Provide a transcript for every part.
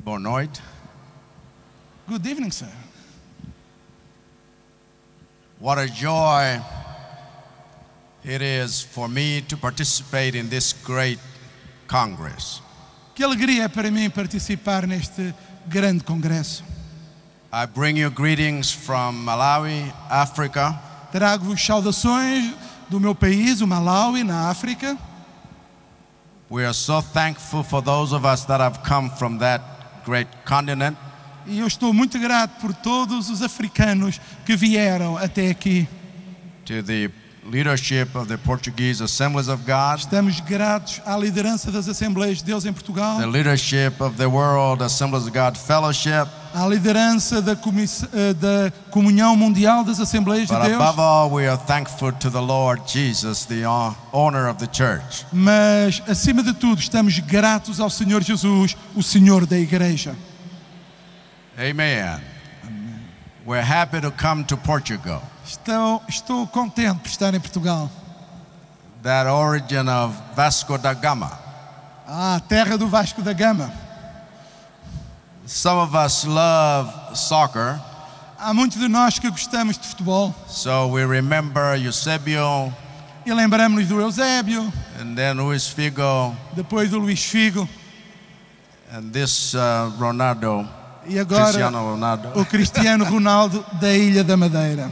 Boa noite. Good evening, sir. What a joy it is for me to participate in this great Congress. Que alegria é para mim participar neste grande congresso. I bring you greetings from Malawi, Africa. Trago-vos saudações do meu país, o Malawi, na África. We are so thankful for those of us that have come from that great continent. E eu estou muito grato por todos os africanos que vieram até aqui. To the leadership of the Portuguese Assemblies of God, Estamos gratos à liderança das Assembleias de Deus em Portugal, the leadership of the World Assemblies of God Fellowship, à liderança da Comunhão Mundial das Assembleias de but Deus. above all we are thankful to the Lord Jesus, the owner of the church. Mas, acima de tudo, estamos gratos ao Senhor Jesus, o Senhor da Igreja. Amen. We're happy to come to Portugal, Estou contente por estar em Portugal. that origin of Vasco da Gama. A terra do Vasco da Gama. Some of us love soccer, Há muitos de nós que gostamos de futebol. so we remember Eusebio E lembramos-nos do Eusébio, and then Luis Figo depois do Luís Figo and this Ronaldo, e agora Cristiano Ronaldo. o Cristiano Ronaldo da Ilha da Madeira.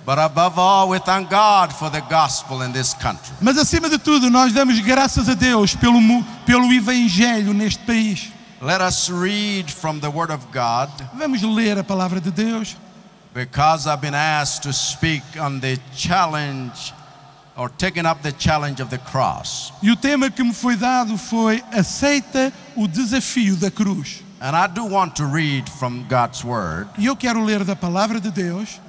But above all, we thank God for the gospel in this country. Mas acima de tudo, nós damos graças a Deus pelo Evangelho neste país. Let us read from the Word of God, Vamos ler a palavra de Deus, because I've been asked to speak on the challenge or taking up the challenge of the cross. e o tema que me foi dado foi aceita o desafio da cruz. And I do want to read from God's Word, E eu quero ler da palavra de Deus,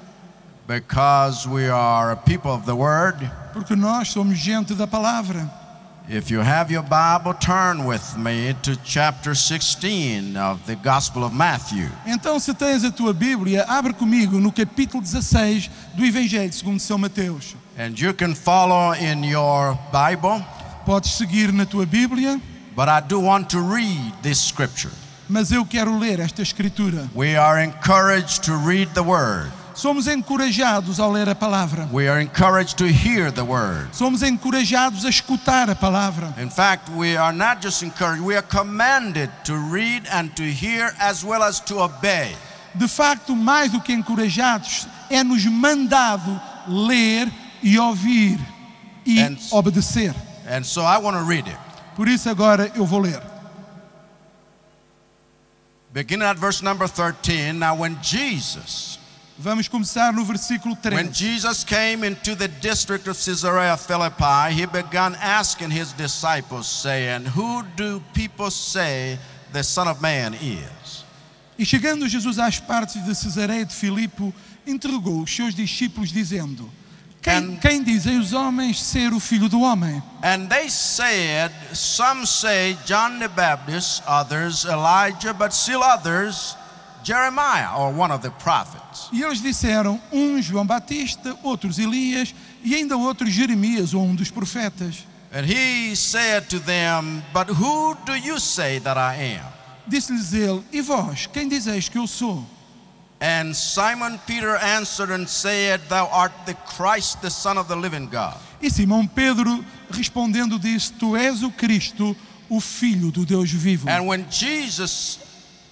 because we are a people of the Word. porque nós somos gente da palavra. If you have your Bible, turn with me to chapter 16 of the Gospel of Matthew. Então, se tens a tua Bíblia, abre comigo no capítulo 16 do Evangelho segundo São Mateus. And you can follow in your Bible, Podes seguir na tua Bíblia, but I do want to read this scripture. mas eu quero ler esta escritura. We are encouraged to read the Word. Somos encorajados ao ler a palavra. We are encouraged to hear the Word. Somos encorajados a escutar a palavra. In fact, we are not just encouraged, we are commanded to read and to hear as well as to obey. De facto, mais do que encorajados, é-nos mandado ler e ouvir e And- obedecer. And so I want to read it. Por isso agora eu vou ler. Beginning at verse number 13. Now when Vamos começar no versículo When 13. Jesus came into the district of Caesarea Philippi, he began asking his disciples, saying, "Who do people say the Son of Man is?" E chegando Jesus às partes de Cesareia de Filipe, interrogou os seus discípulos, dizendo: Quem dizem os homens ser o Filho do Homem? And they said, "Some say John the Baptist, others Elijah, but still others Jeremiah or one of the prophets." E eles disseram, João Batista, outros Elias e ainda outros Jeremias ou dos profetas. And he said to them, "But who do you say that I am?" Disse-lhes ele: E vós, quem dizeis que eu sou? And Simon Peter answered and said, "Thou art the Christ, the Son of the living God." E Simão Pedro respondendo disse: Tu és o Cristo, o Filho do Deus vivo.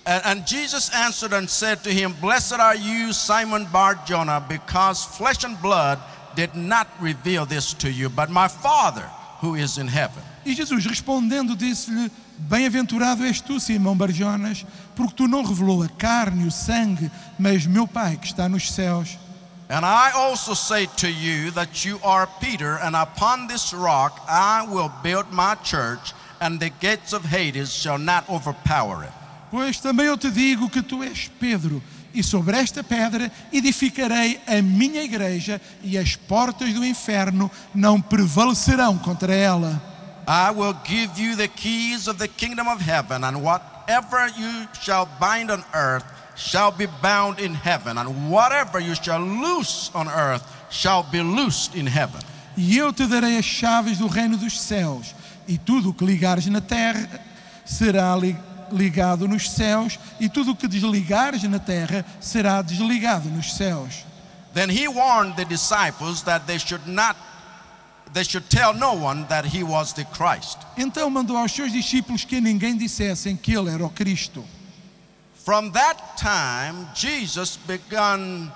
And Jesus answered and said to him, "Blessed are you, Simon Bar-Jonah, because flesh and blood did not reveal this to you, but my Father who is in heaven." E Jesus respondendo disse-lhe: Bem-aventurado és tu, Simão Bar-Jonas, porque tu não revelou a carne e o sangue, mas meu Pai que está nos céus. And I also say to you that you are Peter, and upon this rock I will build my church, and the gates of Hades shall not overpower it. Pois também eu te digo que tu és Pedro, e sobre esta pedra edificarei a minha igreja, e as portas do inferno não prevalecerão contra ela. I will give you the keys of the kingdom of heaven, and whatever you shall bind on earth shall be bound in heaven, and whatever you shall loose on earth shall be loosed in heaven. E eu te darei as chaves do reino dos céus, e tudo o que ligares na terra será ligado nos céus, e tudo o que desligares na terra será desligado nos céus. Then he warned the disciples that they should tell no one that he was the Christ. Então mandou aos seus discípulos que a ninguém dissessem que ele era o Cristo. From that time, Jesus began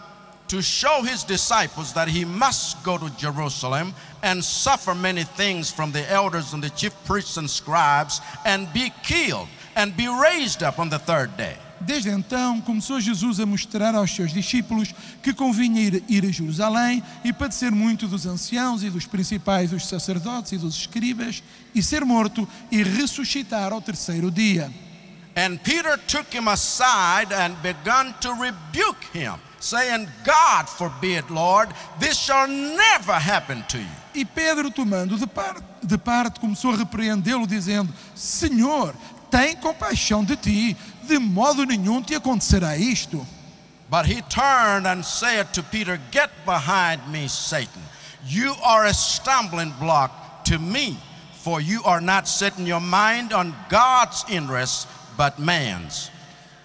to show his disciples that he must go to Jerusalem and suffer many things from the elders and the chief priests and scribes and be killed and be raised up on the third day. Desde então começou Jesus a mostrar aos seus discípulos que convinha ir a Jerusalém e padecer muito dos anciãos e dos principais dos sacerdotes e dos escribas e ser morto e ressuscitar ao terceiro dia. And Peter took him aside and began to rebuke him, saying, God forbid, Lord, this shall never happen to you. E Pedro, tomando de parte, começou a repreendê-lo, dizendo: Senhor, tem compaixão de ti, de modo nenhum te acontecerá isto. But he turned and said to Peter, Get behind me, Satan. You are a stumbling block to me, for you are not setting your mind on God's interests, but man's.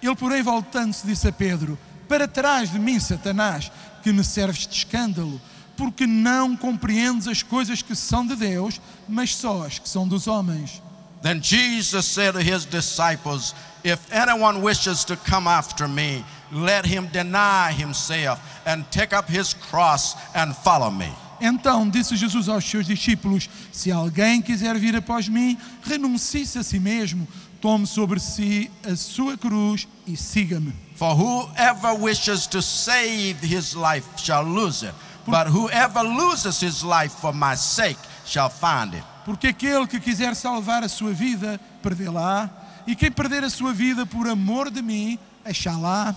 Ele, porém, voltando-se, disse a Pedro: Para trás de mim, Satanás, que me serves de escândalo, porque não compreendes as coisas que são de Deus, mas só as que são dos homens. Then Jesus said to his disciples, If anyone wishes to come after me, let him deny himself and take up his cross and follow me. Então disse Jesus aos seus discípulos: Se alguém quiser vir após mim, renuncie-se a si mesmo, tome sobre si a sua cruz e siga-me. For whoever wishes to save his life shall lose it, but whoever loses his life for my sake shall find it. Porque aquele que quiser salvar a sua vida, perdê-la, e quem perder a sua vida por amor de mim, achá-la.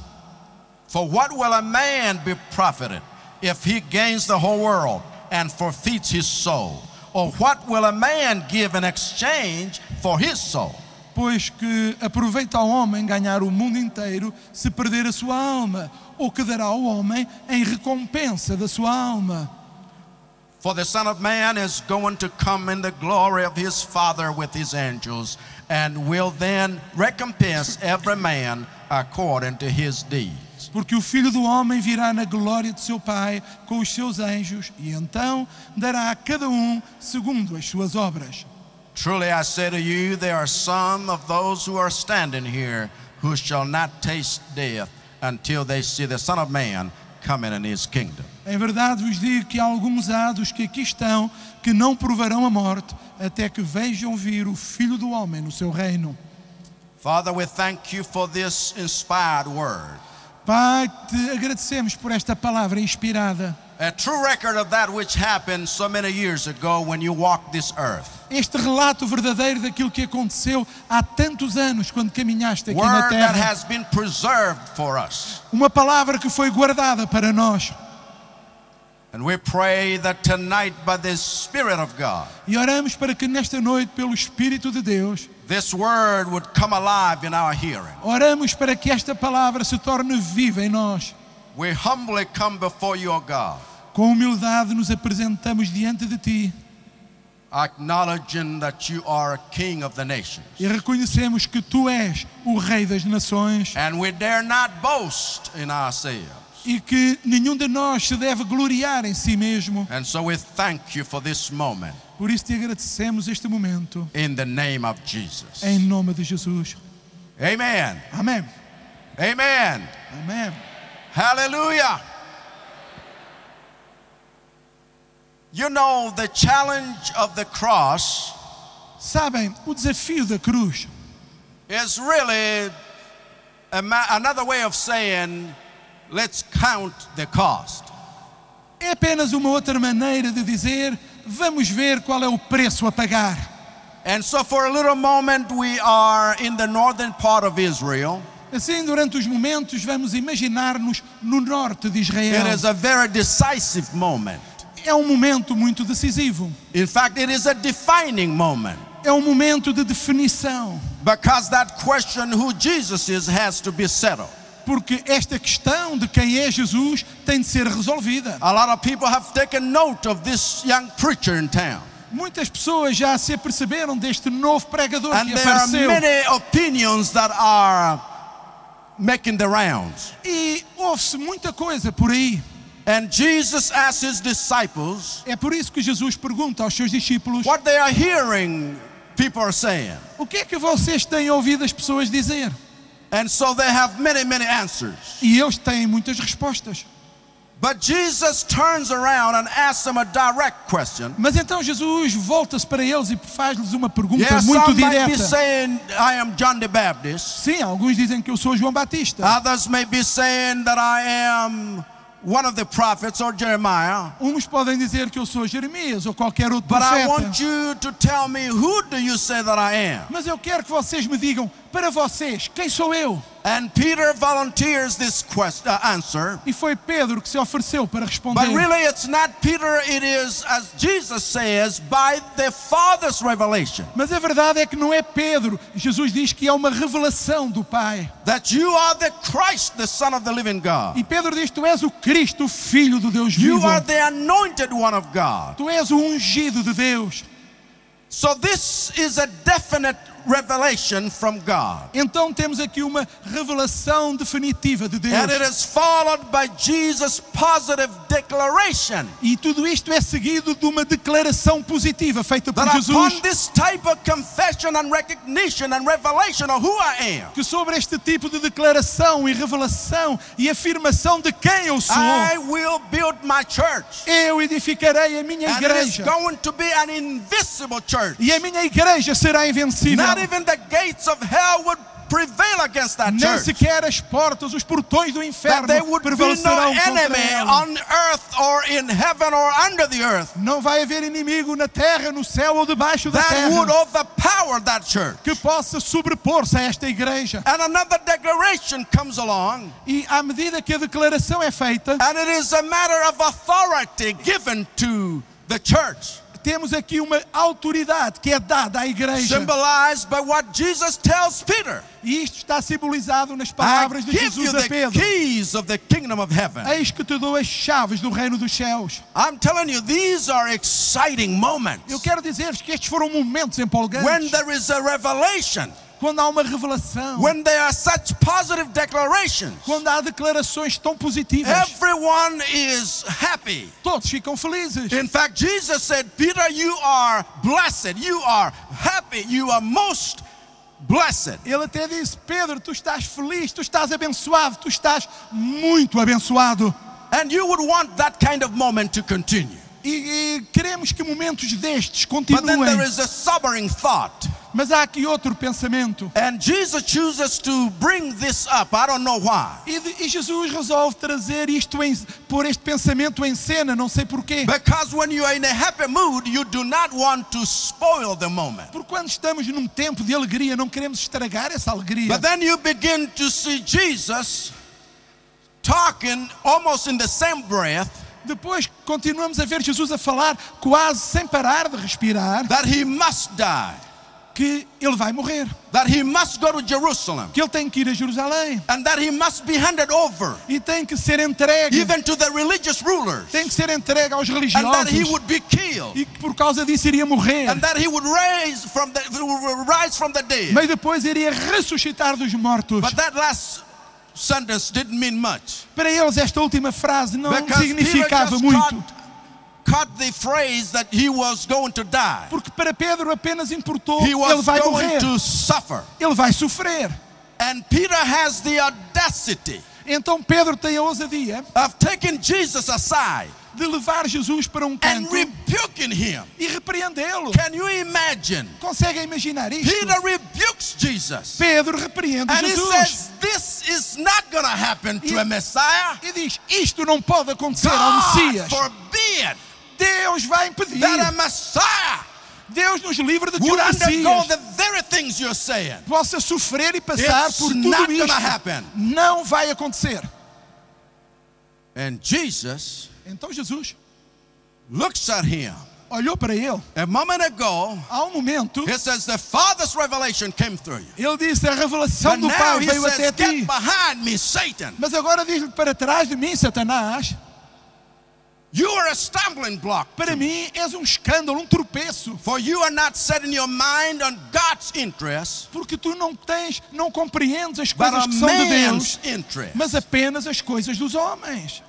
For what will a man be profited if he gains the whole world and forfeits his soul? Or what will a man give in exchange for his soul? Pois que aproveita ao homem ganhar o mundo inteiro se perder a sua alma, ou que dará ao homem em recompensa da sua alma. For the Son of Man is going to come in the glory of his Father with his angels, and will then recompense every man according to his deeds. Porque o Filho do Homem virá na glória de seu Pai com os seus anjos, e então dará a cada segundo as suas obras. Truly I say to you, there are some of those who are standing here who shall not taste death until they see the Son of Man coming in his kingdom. Em verdade vos digo que há alguns dos que aqui estão que não provarão a morte até que vejam vir o Filho do Homem no seu reino. Father, we thank you for this inspired word. Pai, te agradecemos por esta palavra inspirada. A true record of that which happened so many years ago when you walked this earth. Este relato verdadeiro daquilo que aconteceu há tantos anos quando caminhaste aqui na Word that terra. has been preserved for us. Uma palavra que foi guardada para nós. And we pray that tonight by the Spirit of God, E oramos para que nesta noite, pelo Espírito de Deus, this word would come alive in our hearing. oramos para que esta palavra se torne viva em nós. We humbly come before you, O God, Com humildade nos apresentamos diante de Ti acknowledging that you are a King of the nations. e reconhecemos que Tu és o Rei das Nações And we dare not boast in ourselves. e que nenhum de nós se deve gloriar em si mesmo. And so we thank you for this moment Por isso te agradecemos este momento, in the name of Jesus. em nome de Jesus. Amen. Amém. Amen. Amém. Hallelujah. You know, the challenge of the cross Sabem, o desafio da cruz is really another way of saying, let's count the cost. é apenas uma outra maneira de dizer: vamos ver qual é o preço a pagar. And so for a little moment we are in the northern part of Israel. Assim, durante os momentos, vamos imaginar-nos no norte de Israel. It is a very decisive moment. É um momento muito decisivo. In fact, it is a defining moment. É um momento de definição. Because that question who Jesus is has to be settled. Porque esta questão de quem é Jesus tem de ser resolvida. A lot of people have taken note of this young preacher in town. Muitas pessoas já se aperceberam deste novo pregador And que there are apareceu. many opinions that are making the rounds. E ouve-se muita coisa por aí. And Jesus asked his disciples É por isso que Jesus pergunta aos seus discípulos: what they are hearing people are saying. o que é que vocês têm ouvido as pessoas dizer? And so they have many answers. E eles têm muitas respostas. But Jesus turns around and asks them a direct question. Mas então Jesus volta-se para eles e faz-lhes uma pergunta Yes, muito some might be direta. saying, I am John the Baptist. Sim, alguns dizem que eu sou João Batista. Others may be saying that I am one of the prophets or Jeremiah. Uns podem dizer que eu sou Jeremias ou qualquer outro But I profeta. want you to tell me, who do you say that I am? Mas eu quero que vocês me digam, para vocês, quem sou eu? And Peter volunteers this answer. E foi Pedro que se ofereceu para responder. But really it's not Peter, it is, as Jesus says, by the Father's revelation. Mas a verdade é que não é Pedro. Jesus diz que é uma revelação do Pai. That you are the Christ, the Son of the living God. E Pedro diz, tu és o Cristo, o Filho do Deus You vivo. are the anointed one of God. Tu és o ungido de Deus. So this is a definite revelation from God. Então temos aqui uma revelação definitiva de Deus. And it is followed by Jesus' positive declaration E tudo isto é seguido de uma declaração positiva feita por that Jesus, upon this type of confession and recognition and revelation of who I am, que sobre este tipo de declaração e revelação e afirmação de quem eu sou, I will build my church. eu edificarei a minha And it is igreja. going to be an invisible church. E a minha igreja será invencível. Not even the gates of hell would prevail against that Nem church. sequer as portas, os portões do That inferno there would be no prevalecerão contra enemy ela. on earth or in heaven or under the earth Não vai haver inimigo na terra, no céu ou debaixo da that would terra overpower that church. que possa sobrepor-se a esta igreja. And another declaration comes along, E à medida que a declaração é feita, and it is a matter of authority given to the church, temos aqui uma autoridade que é dada à igreja. symbolized by what Jesus tells Peter. E isto está simbolizado nas I palavras de give you Jesus a the Pedro. keys of the kingdom of heaven. Eis que te dou as chaves do reino dos céus. I'm telling you, these are exciting moments. Eu quero dizer-vos que estes foram momentos When empolgantes. there is a revelation, Quando há uma revelação, when there are such positive declarations, quando há declarações tão positivas, everyone is happy. todos ficam felizes. In fact, Jesus said, Peter, you are blessed, you are happy, you are most blessed. Ele até disse, Pedro, tu estás feliz, tu estás abençoado, tu estás muito abençoado. And you would want that kind of moment to continue. E queremos que momentos destes But then there continuem. is a sobering thought. Mas há aqui outro pensamento. And Jesus chooses to bring this up. I don't know why. E Jesus resolve trazer isto, pôr este pensamento em cena, não sei porquê. Because when you are in a happy mood, you do not want to spoil the moment. Porque quando estamos num tempo de alegria, não queremos estragar essa alegria. But then you begin to see Jesus talking almost in the same breath Depois continuamos a ver Jesus a falar quase sem parar de respirar, that he must die, que ele vai morrer, that he must go to Jerusalem, que ele tem que ir a Jerusalém and that he must be handed over e tem que ser entregue, even to the religious rulers, tem que ser entregue aos and that he religiosos would be killed, e que por causa disso iria morrer, and that he would rise from the dead. mas depois iria ressuscitar dos mortos. But that last sentence didn't mean much, Para eles esta última frase não because Peter significava just muito, caught the phrase that he was going to die. porque para Pedro apenas importou, He ele was vai going morrer, to suffer. ele vai sofrer. And Peter has the audacity Então Pedro tem a ousadia of taking Jesus aside de levar Jesus para um and canto rebuking him. e repreendê-lo. Can you imagine? Conseguem imaginar isto? Peter rebukes Jesus. Pedro repreende And he Jesus says, this is not going to happen to a Messiah. e diz, isto não pode acontecer ao God Messias. forbid Deus vai impedir. that a Messiah Deus nos livre de que o would undergo Messias the very things you're saying. possa sofrer e passar It's por not tudo gonna isto. happen. Não vai acontecer. And Jesus Então Jesus looks at him. olhou para ele. A moment ago, Há um momento, he says, the Father's revelation came through you. ele disse, a revelação But do now Pai he veio até says, ti. get behind me, Satan. Mas agora diz-lhe para trás de mim, Satanás. You are a stumbling block. Para mim és um escândalo, um tropeço. For you are not setting your mind on God's interest, Porque tu não compreendes as but coisas on que são de man's Deus, interest. mas apenas as coisas dos homens.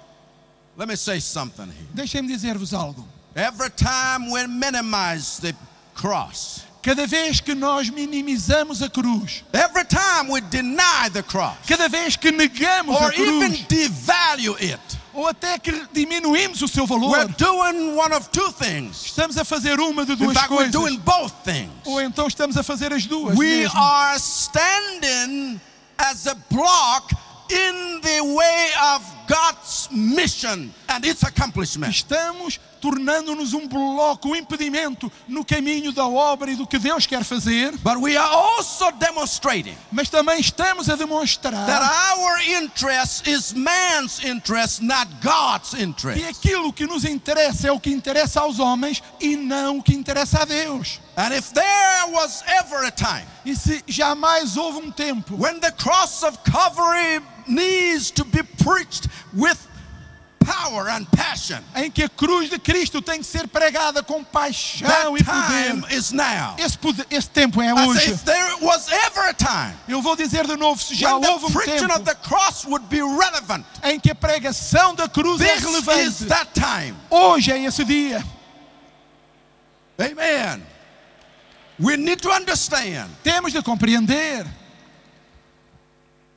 Let me say something here. Deixem-me dizer-vos algo. Every time we minimize the cross, Cada vez que nós minimizamos a cruz, every time we deny the cross, cada vez que negamos or a cruz, even devalue it, ou até que diminuímos o seu valor, we're doing one of two things. estamos a fazer uma de In duas fact, we're coisas. doing both things. Ou então estamos a fazer as duas We mesmo. are standing as a block in the way of God's mission and its accomplishment. Estamos tornando-nos um bloco, um impedimento no caminho da obra e do que Deus quer fazer, But we are also demonstrating mas também estamos a demonstrar that our interest is man's interest, not God's que interest. aquilo que nos interessa é o que interessa aos homens e não o que interessa a Deus. And if there was ever a time E se jamais houve um tempo when the cross of Calvary needs to be preached with power and passion, em que a cruz de Cristo tem que ser pregada com paixão that e poder, time is now. esse tempo é I say, hoje. if there was ever a time Eu vou dizer de novo, se já when houve the preaching tempo of the cross would be relevant, em que a pregação da cruz é this is relevante, that time. hoje é esse dia. Amen. We need to understand Temos de compreender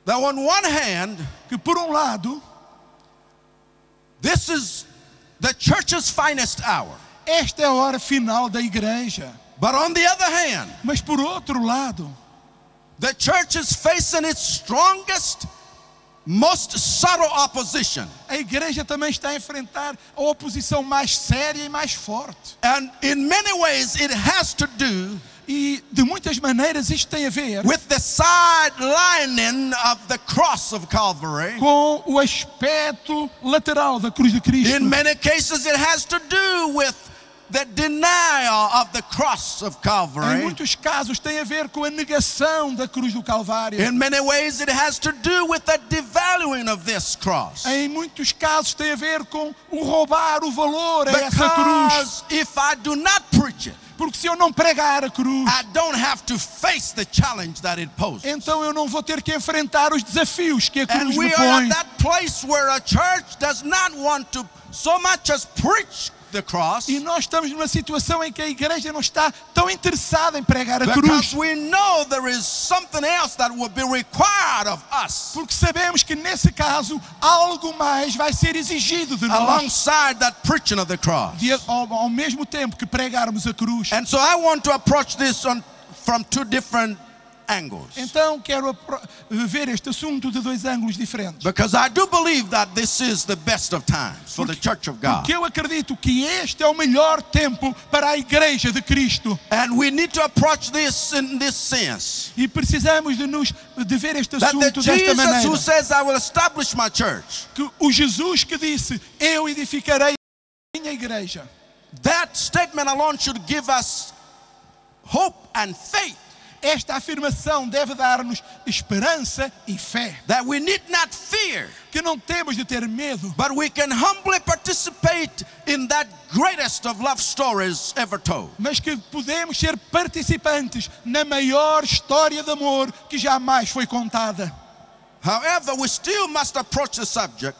that on one hand, que, por um lado, this is the church's finest hour. esta é a hora final da igreja. But on the other hand, Mas, por outro lado, the church is facing its strongest, most subtle opposition. a igreja também está a enfrentar a oposição mais séria e mais forte. And in many ways, it has to do E, de muitas maneiras, isto tem a ver with the sidelining of the cross of Calvary. com o aspecto lateral da cruz de Cristo. In many cases, it has to do with the denial of the cross of Em Calvary. muitos casos tem a ver com a negação da cruz do Calvário. In many ways, it has to do with the devaluing of this cross. Em muitos casos tem a ver com o roubar o valor a essa cruz. Because if I do not preach it, Porque se eu não pregar a cruz, I don't have to face the challenge that it poses. então eu não vou ter que enfrentar os desafios que a And cruz we me are põe. at that place where a church does not want to so much as preach the cross, E nós estamos numa situação em que a igreja não está tão interessada em pregar a because cruz. we know there is something else that will be required of us Porque sabemos que nesse caso algo mais vai ser exigido de nós. alongside that preaching of the cross. Ao mesmo tempo que pregarmos a cruz. And so I want to approach this from two different angles. Então quero ver este assunto de dois ângulos diferentes. Because I do believe that this is the best of times for the church of God. Porque eu acredito que este é o melhor tempo para a igreja de Cristo. And we need to approach this in this sense. E precisamos de ver este That the assunto desta Jesus maneira. who says, I will establish my church, Que o Jesus que disse, eu edificarei a minha igreja. that statement alone should give us hope and faith. Esta afirmação deve dar-nos esperança e fé. That we need not fear, Que não temos de ter medo, but we can humbly participate in that greatest of love stories ever told. mas que podemos ser participantes na maior história de amor que jamais foi contada. However, we still must approach the subject.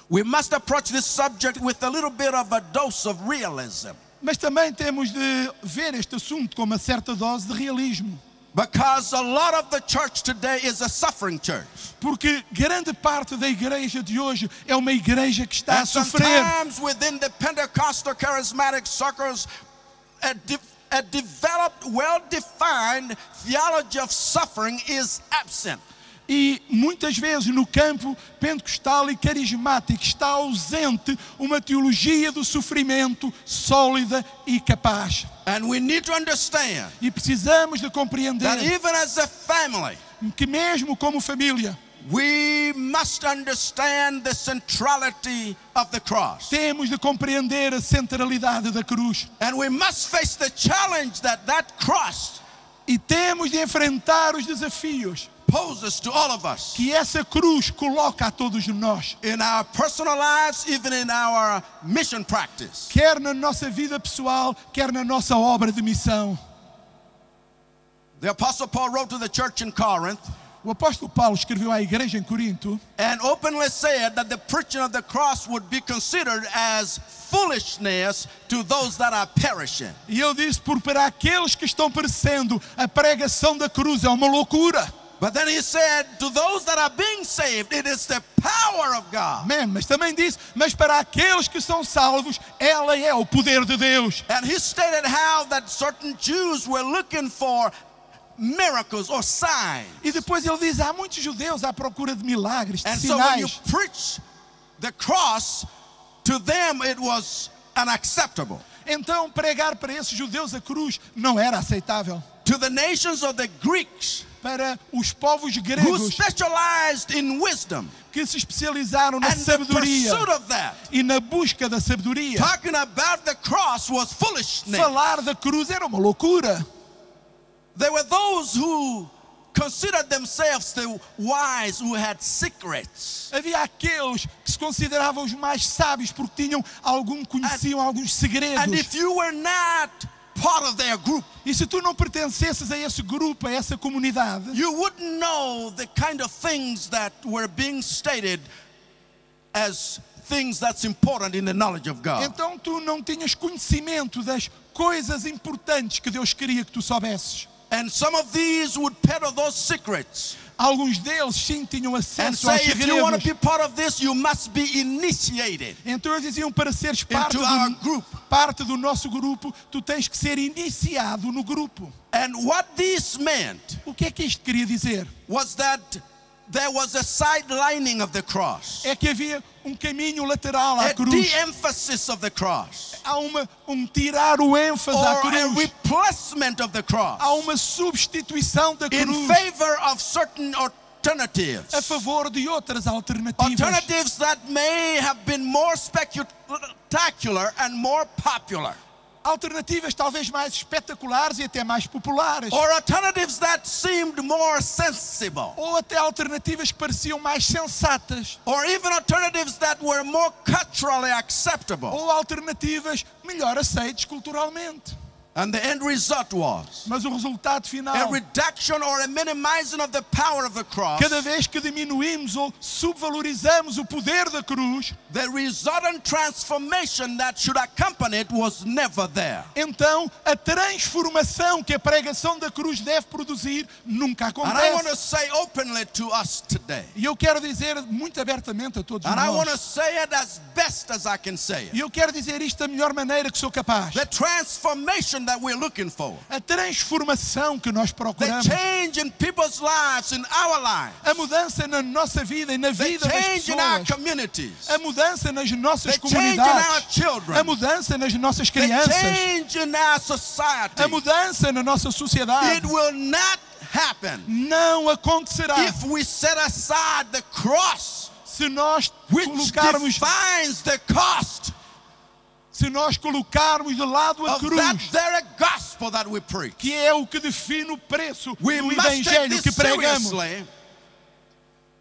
We must approach this subject with a little bit of a dose of realism. Mas também temos de ver este assunto com uma certa dose de realismo. Because a lot of the church today is a suffering church. Porque grande parte da igreja de hoje é uma igreja que está a And sofrer. sometimes within the Pentecostal charismatic circles, a developed, well-defined theology of suffering is absent. E muitas vezes no campo pentecostal e carismático está ausente uma teologia do sofrimento sólida e capaz. And we need to understand E precisamos de that compreender even as a family, que mesmo como família we must understand the centrality of the cross. temos de compreender a centralidade da cruz. And we must face the challenge that that cross E temos de enfrentar os desafios poses to all of us. que essa cruz coloca a todos nós, In our personal lives, even in our mission practice. quer na nossa vida pessoal, quer na nossa obra de missão. The Apostle Paul wrote to the church in Corinth O apóstolo Paulo escreveu à igreja em Corinto and openly said that the preaching of the cross would be considered as foolishness to those that are perishing. e ele disse: por para aqueles que estão perecendo, a pregação da cruz é uma loucura. But then he said, to those that are being saved, it is the power of God. Amém. Mas também disse: mas para aqueles que são salvos, ela é o poder de Deus. And he stated how that certain Jews were looking for miracles or signs. E depois ele diz: há muitos judeus à procura de milagres, de And so when you sinais. preach the cross, to them it was unacceptable. Então pregar para esses judeus a cruz não era aceitável. To the nations of the Greeks, Para os povos who gregos specialized in wisdom que se especializaram na and the sabedoria pursuit of that, e na busca da sabedoria, talking about the cross was foolishness. falar da cruz era uma loucura. There were those who considered themselves the wise, who had secrets. Havia aqueles que se consideravam os mais sábios porque conheciam alguns segredos. And if you were not part of their group, E se tu não pertencesses a esse grupo, a essa comunidade, you wouldn't know the kind of things that were being stated as things that's important in the knowledge of God. então tu não tinhas conhecimento das coisas importantes que Deus queria que tu soubesses. And some of these would peddle those secrets Alguns deles sim tinham and acesso aos say, if you want to segredos. be part of this, you must be initiated Então eles diziam: para seres into our group. parte do nosso grupo, tu tens que ser iniciado no grupo. And what this meant O que é que isto queria dizer? was that there was a sidelining of the cross, É que havia um caminho lateral à a cruz. de-emphasis of the cross, Há tirar o ênfase à or a cruz. replacement of the cross Há uma substituição da in cruz favor of certain alternatives. a favor de outras alternativas. Alternatives that may have been more spectacular and more popular. Alternativas talvez mais espetaculares e até mais populares. Or alternatives that seemed more sensible. Ou até alternativas que pareciam mais sensatas. Or even alternatives that were more culturally acceptable. Ou alternativas melhor aceites culturalmente. And the end result was Mas o resultado final, a reduction or a minimizing of the power of the cross. cada vez que diminuímos ou subvalorizamos o poder da cruz, The resultant transformation that should accompany it was never there. então a transformação que a pregação da cruz deve produzir nunca And I want to acontece. say openly to us today, E eu quero dizer muito abertamente a todos and I want to nós, say it as best as I can say e it, eu quero dizer isto da melhor maneira que sou capaz. the transformation that we're looking for, A transformação que nós the procuramos, change in people's lives, in our lives, a mudança na nossa vida e na the vida das change in our pessoas, communities, a mudança nas nossas the change in our comunidades, a children, mudança nas nossas the crianças, change in our society. a mudança na nossa sociedade It will not happen não acontecerá if we set aside the cross, se nós which colocarmos defines the cost de lado a of that cruz, very gospel that we preach. que é o que define o preço We do must take evangelho que this pregamos. seriously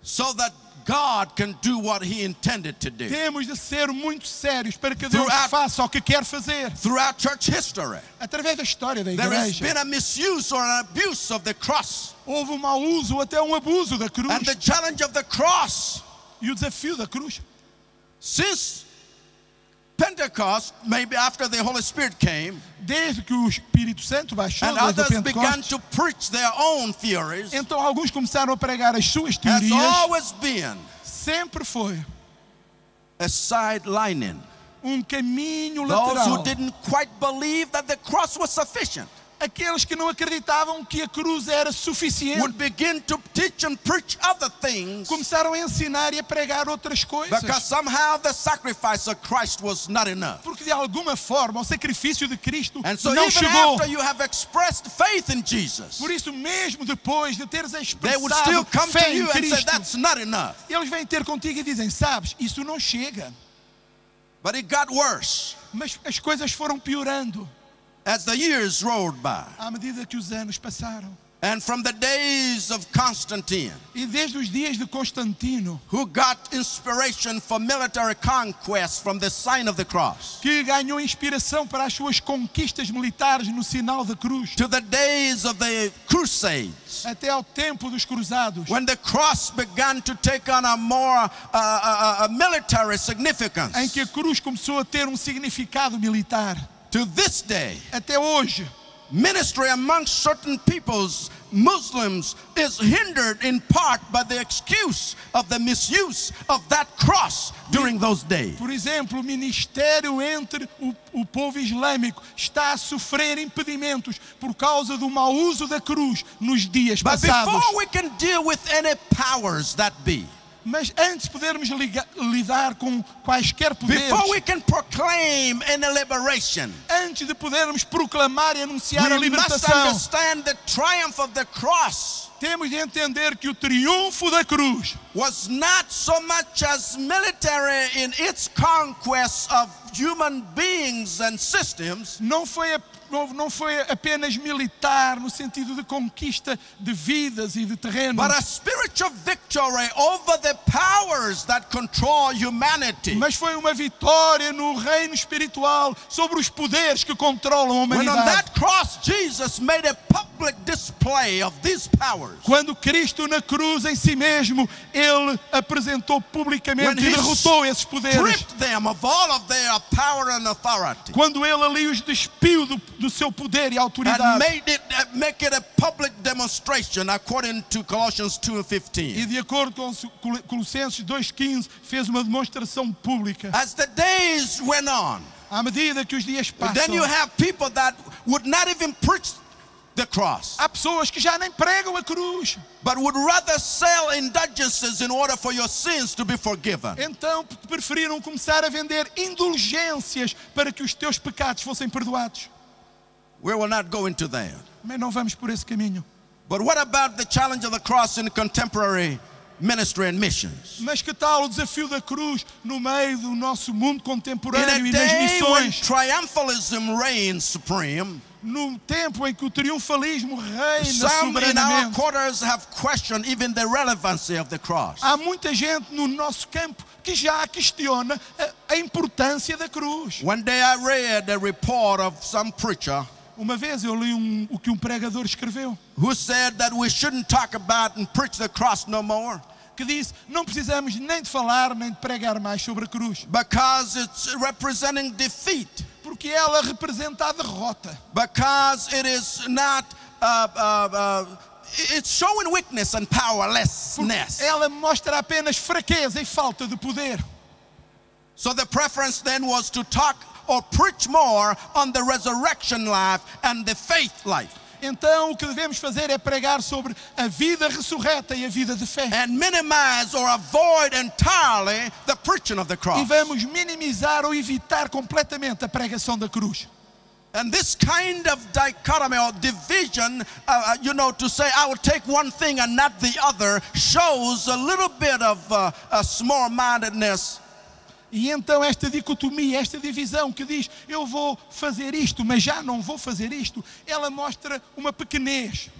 so that God can do what He intended to do. Temos de ser muito sérios para que Deus Throughout- faça o que quer fazer. Throughout church history, Através da história da there has igreja, been a misuse or an abuse of the cross. houve um mau uso ou até um abuso da cruz. And the challenge of the cross, E o desafio da cruz, since Pentecost, maybe after the Holy Spirit came, desde que o Espírito Santo baixou and desde o others began Pentecostes, to preach their own theories, então alguns começaram a pregar as suas has teorias. always been Sempre foi a sidelining. caminho Those who lateral. didn't quite believe that the cross was sufficient Aqueles que não acreditavam que a cruz era suficiente would begin to teach and preach other things começaram a ensinar e a pregar outras coisas. because somehow the sacrifice of Christ was not enough. Porque de alguma forma o sacrifício de Cristo And so não even chegou. after you have expressed faith in Jesus, Por isso mesmo depois de teres they would still expressado come to fé em you and say Cristo, that's not enough. eles vêm ter contigo e dizem: sabes, isso não chega. But it got worse Mas as coisas foram piorando as the years rolled by. à medida que os anos passaram. And from the days of Constantine, E desde os dias de Constantino, who got inspiration for military conquest from the sign of the cross, que ganhou inspiração para as suas conquistas militares no sinal da cruz, to the days of the Crusades, até ao tempo dos cruzados, when the cross began to take on a more a military significance, em que a cruz começou a ter um significado militar, to this day, até hoje, ministry amongst certain peoples, Muslims, is hindered in part by the excuse of the misuse of that cross during those days. por exemplo, o ministério entre o povo islâmico está a sofrer impedimentos por causa do mau uso da cruz nos dias But passados. before we can deal with any powers that be, Mas antes de podermos lidar com quaisquer poderes, before we can proclaim any liberation, antes de podermos proclamar e anunciar a we must libertação, understand the triumph of the cross temos de entender que o triunfo da cruz was not so much as military in its conquest of human beings and systems, não foi apenas militar no sentido de conquista de vidas e de terrenos, but a spiritual victory over the powers that control humanity. mas foi uma vitória no reino espiritual sobre os poderes que controlam a When on humanidade. that cross Jesus made a public display of these powers. Quando Cristo na cruz em si mesmo, Ele apresentou publicamente When e he derrotou esses poderes. stripped them of all of their power and authority, Quando Ele ali os despiu do seu poder e and autoridade. make it a public demonstration according to Colossians 2:15. E de acordo com Colossenses 2:15, fez uma demonstração pública. As the days went on, À medida que os dias passam, then you have people that would not even preach the cross, há pessoas que já nem pregam a cruz. but would rather sell indulgences in order for your sins to be forgiven. Então preferiram começar a vender indulgências para que os teus pecados fossem perdoados. We will not go into that. Mas não vamos por esse caminho. But what about the challenge of the cross in contemporary ministry and missions? Mas que tal o desafio da cruz no meio do nosso mundo In contemporâneo a e nas day when missões? triumphalism reigns supreme, No tempo em que o triunfalismo reina some in our soberanamente. quarters have questioned even the relevancy of the cross. Há muita gente no nosso campo que já questiona a importância da cruz. One day I read a report of some preacher Uma vez eu li o que um pregador escreveu, who said that we shouldn't talk about and preach the cross no more que disse: não precisamos nem de falar nem de pregar mais sobre a cruz, because it's representing defeat, porque ela representa a derrota, because it is not it's showing weakness and powerlessness. ela mostra apenas fraqueza e falta de poder. So the preference then was to talk or preach more on the resurrection life and the faith life, Então o que devemos fazer é pregar sobre a vida ressurreta e a vida de fé. and minimize or avoid entirely the preaching of the E cross. vamos minimizar ou evitar completamente a pregação da cruz. And this kind of dichotomy or division, to say I will take one thing and not the other, shows a little bit of a small-mindedness. E então esta dicotomia, esta divisão que diz eu vou fazer isto, mas já não vou fazer isto, ela mostra uma pequenez.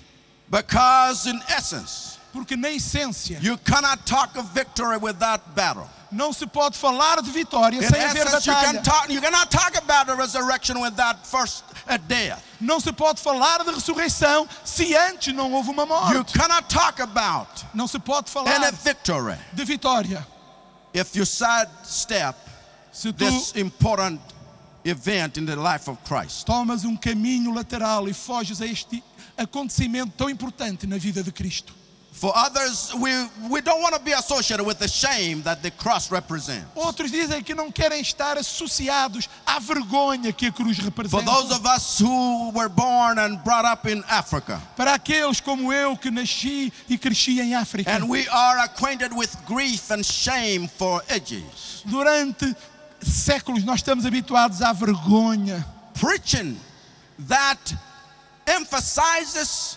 Because in essence, Porque na essência you cannot talk of victory without battle. não se pode falar de vitória In sem haver essence, batalha. you cannot talk about the resurrection without first a death. Não se pode falar de ressurreição se antes não houve uma You morte. cannot talk about Não se pode any falar victory de vitória if you sidestep se tu this important event in the life of Christ. tomas um caminho lateral e foges a este acontecimento tão importante na vida de Cristo. For others, we don't want to be associated with the shame that the cross represents. Outros dizem que não querem estar associados à vergonha que a cruz For representa. those of us who were born and brought up in Africa, Para aqueles como eu que nasci e cresci em África, and we are acquainted with grief and shame for ages, durante séculos nós estamos habituados à vergonha. preaching that emphasizes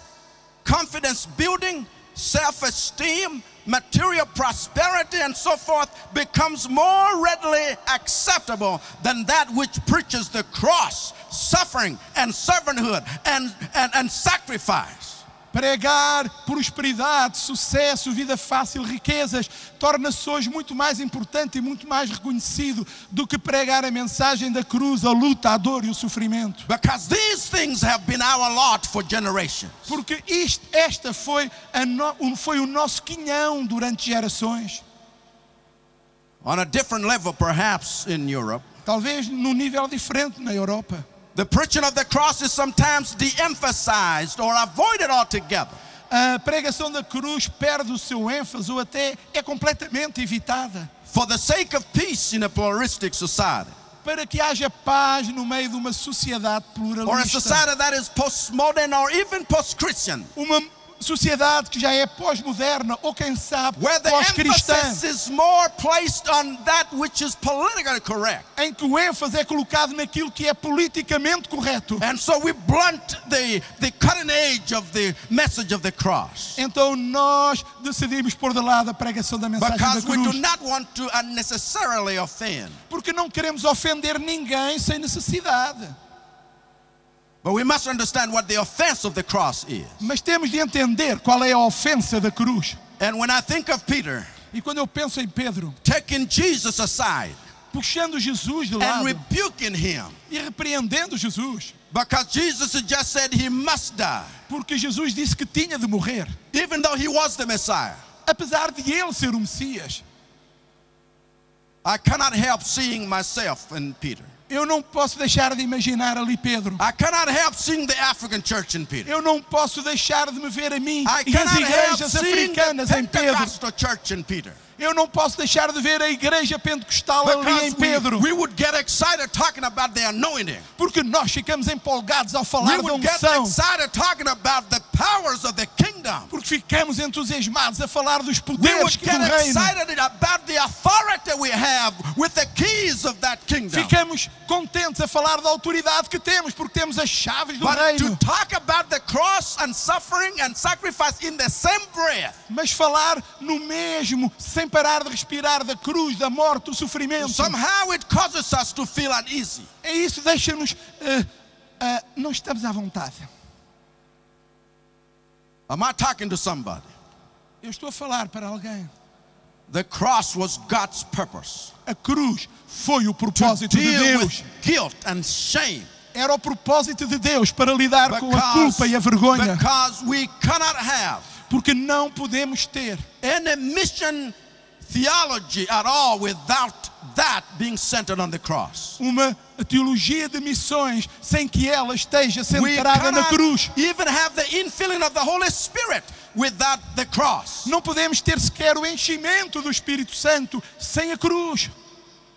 confidence building, self-esteem, material prosperity, and so forth becomes more readily acceptable than that which preaches the cross, suffering, and servanthood, and sacrifice. Pregar prosperidade, sucesso, vida fácil, riquezas, torna-se hoje muito mais importante e muito mais reconhecido do que pregar a mensagem da cruz, a luta, a dor e o sofrimento. Because these things have been our lot for generations. Porque esta foi o nosso quinhão durante gerações. On a different level, perhaps, in Europe, Talvez num nível diferente na Europa. the preaching of the cross is sometimes de-emphasized or avoided altogether. A pregação da cruz perde o seu ênfase ou até é completamente evitada. For the sake of peace in a pluralistic society, Para que haja paz no meio de uma sociedade or a pluralista. society that is postmodern or even post-Christian, Uma sociedade que já é pós-moderna ou quem sabe where the pós-cristã. emphasis is more placed on that which is politically correct. Em que o ênfase é colocado naquilo que é politicamente correto. And so we blunt the cutting edge of the message of the cross. Então nós decidimos pôr de lado a pregação da mensagem da Because we do cruz. not want to unnecessarily offend. Porque não queremos ofender ninguém sem necessidade. But we must understand what the offense of the cross is. Mas temos de entender qual é a ofensa da cruz. And when I think of Peter E quando eu penso em Pedro, taking Jesus aside puxando Jesus de and lado rebuking him, e repreendendo Jesus, because Jesus had just said he must die, porque Jesus disse que tinha de morrer, even though he was the Messiah, apesar de ele ser o Messias. I cannot help seeing myself in Peter. Eu não posso deixar de imaginar ali Pedro. I cannot help seeing the African church in Peter. Eu não posso deixar de me ver a mim I e as cannot help igrejas seeing the africanas em Pedro. Pentecostal church in Peter. Eu não posso deixar de ver a igreja pentecostal ali em Because Pedro. we would get excited talking about the anointing. Porque nós ficamos empolgados ao We falar da would get unção. excited talking about the powers of the kingdom. Porque ficamos entusiasmados a falar dos We poderes would do get reino. excited about the authority we have with the keys of that kingdom. Ficamos contentes a falar da autoridade que temos, porque temos as chaves do But reino. to talk about the cross and suffering and sacrifice in the same breath, Mas falar no mesmo, sem parar de respirar, da cruz, da morte, do sofrimento, somehow it causes us to feel uneasy. isso deixa-nos... não estamos à vontade. Am I talking to somebody? Eu estou a falar para alguém. The cross was God's purpose. A cruz foi o To propósito de deal Deus. with guilt and shame. Era o propósito de Deus para lidar com a culpa e a vergonha. Because we cannot have Porque não podemos ter any mission theology at all without that being centered on the cross. uma teologia de missões sem que ela esteja We centrada na cannot cruz. even have the infilling of the Holy Spirit without the cross. Não podemos ter sequer o enchimento do Espírito Santo sem a cruz.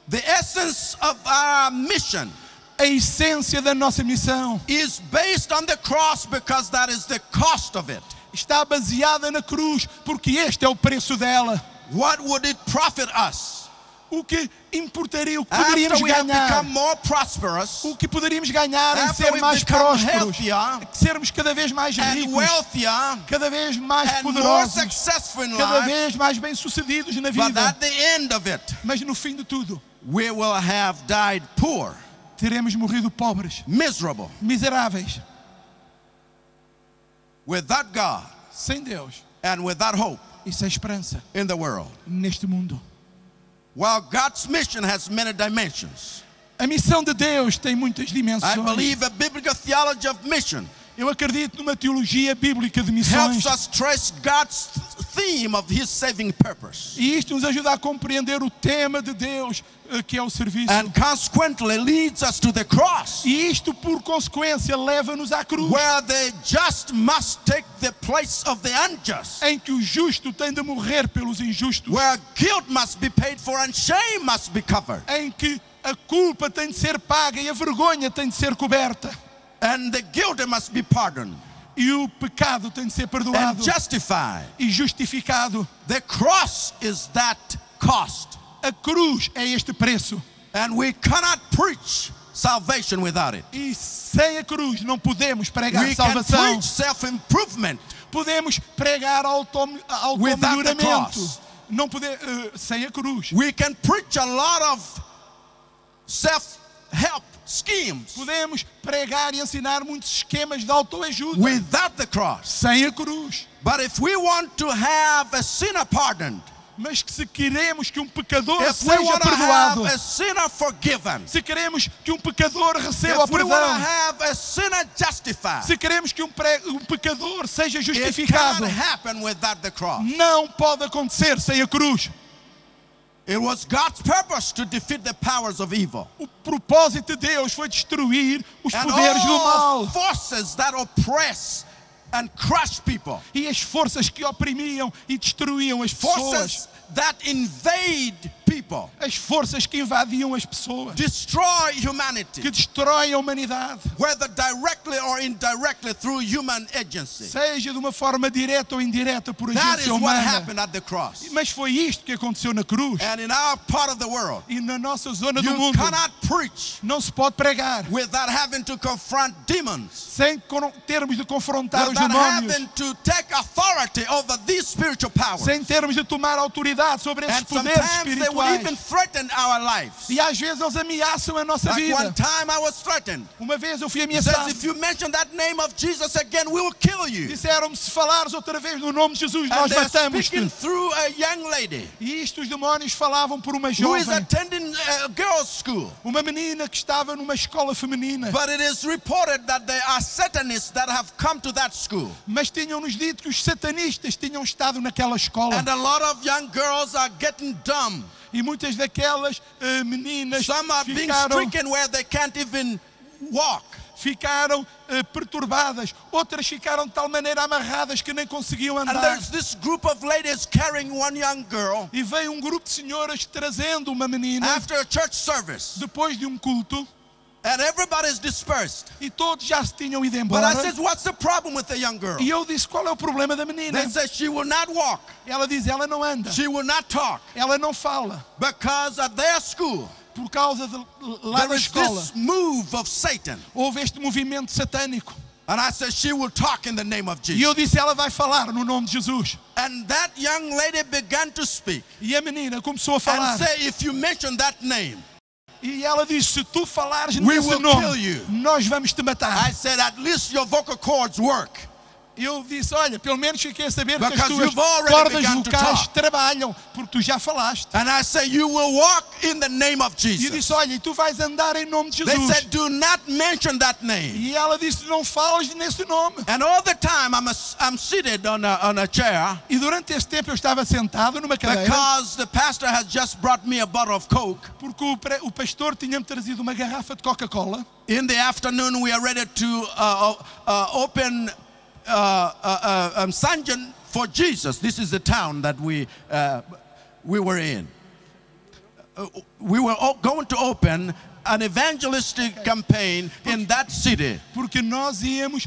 The essence of our mission A essência da nossa missão is based on the cross because that is the cost of it. está baseada na cruz, porque este é o preço dela. What would it profit us O que importaria, o que after poderíamos we have ganhar? become more prosperous O que poderíamos ganhar em after ser we mais become prósperos, healthier sermos cada vez mais and ricos, wealthier cada vez mais and more poderosos, successful in cada life? vez mais bem-sucedidos na But vida. at the end of it, Mas no fim de tudo, we will have died poor, teremos morrido pobres, miserable, miseráveis, without God sem Deus and without hope e sem esperança in the world. neste mundo. While God's mission has many dimensions, A missão de Deus tem muitas I dimensões. believe a biblical theology of mission Eu acredito numa teologia bíblica de helps missões. us trace God's theme of His saving purpose, E isto nos ajuda a compreender o tema de Deus, que é o serviço. and consequently leads us to the cross, E isto, por consequência, leva-nos à cruz, where the just must take the place of the unjust, em que o justo tem de morrer pelos injustos, where guilt must be paid for and shame must be covered, em que a culpa tem de ser paga e a vergonha tem de ser coberta, and the guilty must be pardoned e o pecado tem de ser and perdoado justified. e justificado. The cross is that cost, A cruz é este preço. and we cannot preach salvation without it. E sem a cruz não podemos pregar We can salvação. preach self-improvement Podemos pregar Without the automelhoramento. cross. Não sem a cruz. We can preach a lot of help schemes Podemos pregar e ensinar muitos esquemas de autoajuda without the cross. sem a cruz. But if we want to have a sinner pardoned, Mas que se queremos que um pecador if we seja want to perdoado, have a sinner forgiven, se queremos que um pecador receba o if we want to perdão, have a sinner justified, se queremos que um pecador seja it justificado, cannot happen without the cross. não pode acontecer sem a cruz. It was God's purpose to defeat the powers of evil. O propósito de Deus foi destruir os And poderes do all mal forces that oppress and crush people. e as forças que oprimiam e destruíam as pessoas, Forces that invade people. as forças que invadiam as pessoas, Destroy humanity. que destroem a humanidade, Whether directly or indirectly through human agency. seja de uma forma direta ou indireta por That is agência what humana. happened at the cross. Mas foi isto que aconteceu na cruz. And in our part of the world, E na nossa zona do you mundo cannot preach não se pode pregar without having to confront demons. sem termos de confrontar os Without demónios, having to take authority over these spiritual powers. sem termos de tomar autoridade sobre esses And poderes sometimes they will even espirituais. threaten our lives. E às vezes eles ameaçam a nossa Like one vida. time I was threatened. Uma vez eu fui He says, ameaçado. if you mention that name of Jesus again, we will kill you. Disseram-me, se falares outra vez no nome de Jesus, And nós they're matamos-te. speaking through a young lady E isto os demónios falavam por uma who is jovem, attending a girls' school. uma menina que estava numa escola feminina. But it is reported that there are Satanists that have come to that school. Mas tinham-nos dito que os satanistas tinham estado naquela escola. And a lot of young girls are getting dumb. E muitas daquelas meninas Some are being ficaram, stricken where they can't even walk. ficaram perturbadas. Outras ficaram de tal maneira amarradas que nem conseguiam And andar. there's this group of ladies carrying one young girl E veio um grupo de senhoras trazendo uma menina after a church service. depois de um culto. And everybody's dispersed. E todos já se tinham ido But I embora. said, what's the problem with the young girl? E eu disse, qual é o problema da menina? They said she will not walk. Ela diz, ela não anda. She will not talk. Ela não fala. Because at their school, Por causa de lá there na is escola this move of Satan. houve este movimento satânico. And I said, she will talk in the name of E Jesus. eu disse, ela vai falar no nome de Jesus. And that young lady began to speak E a menina começou a and falar. say, if you mention that name, E ela disse, se tu falares We nesse will nome, kill you. nós vamos te matar. I said, at least your vocal cords work. Eu disse, olha, pelo menos fiquei a saber que as Because tuas you've already cordas begun to vocais talk. trabalham, porque tu já falaste. And I said, you will walk in the name of E eu Jesus. disse, olha, e tu vais andar em nome de They Jesus. said, do not mention that name. E ela disse, não falas nesse nome. And all the time I'm seated on a chair E durante esse tempo eu estava sentado numa cadeira, because the pastor has just brought me a bottle of Coke. porque o pastor tinha-me trazido uma garrafa de Coca-Cola. In the afternoon, we are ready to open Sanjan for Jesus. This is the town that we were in. We were going to open an evangelistic campaign in that city. Porque nós íamos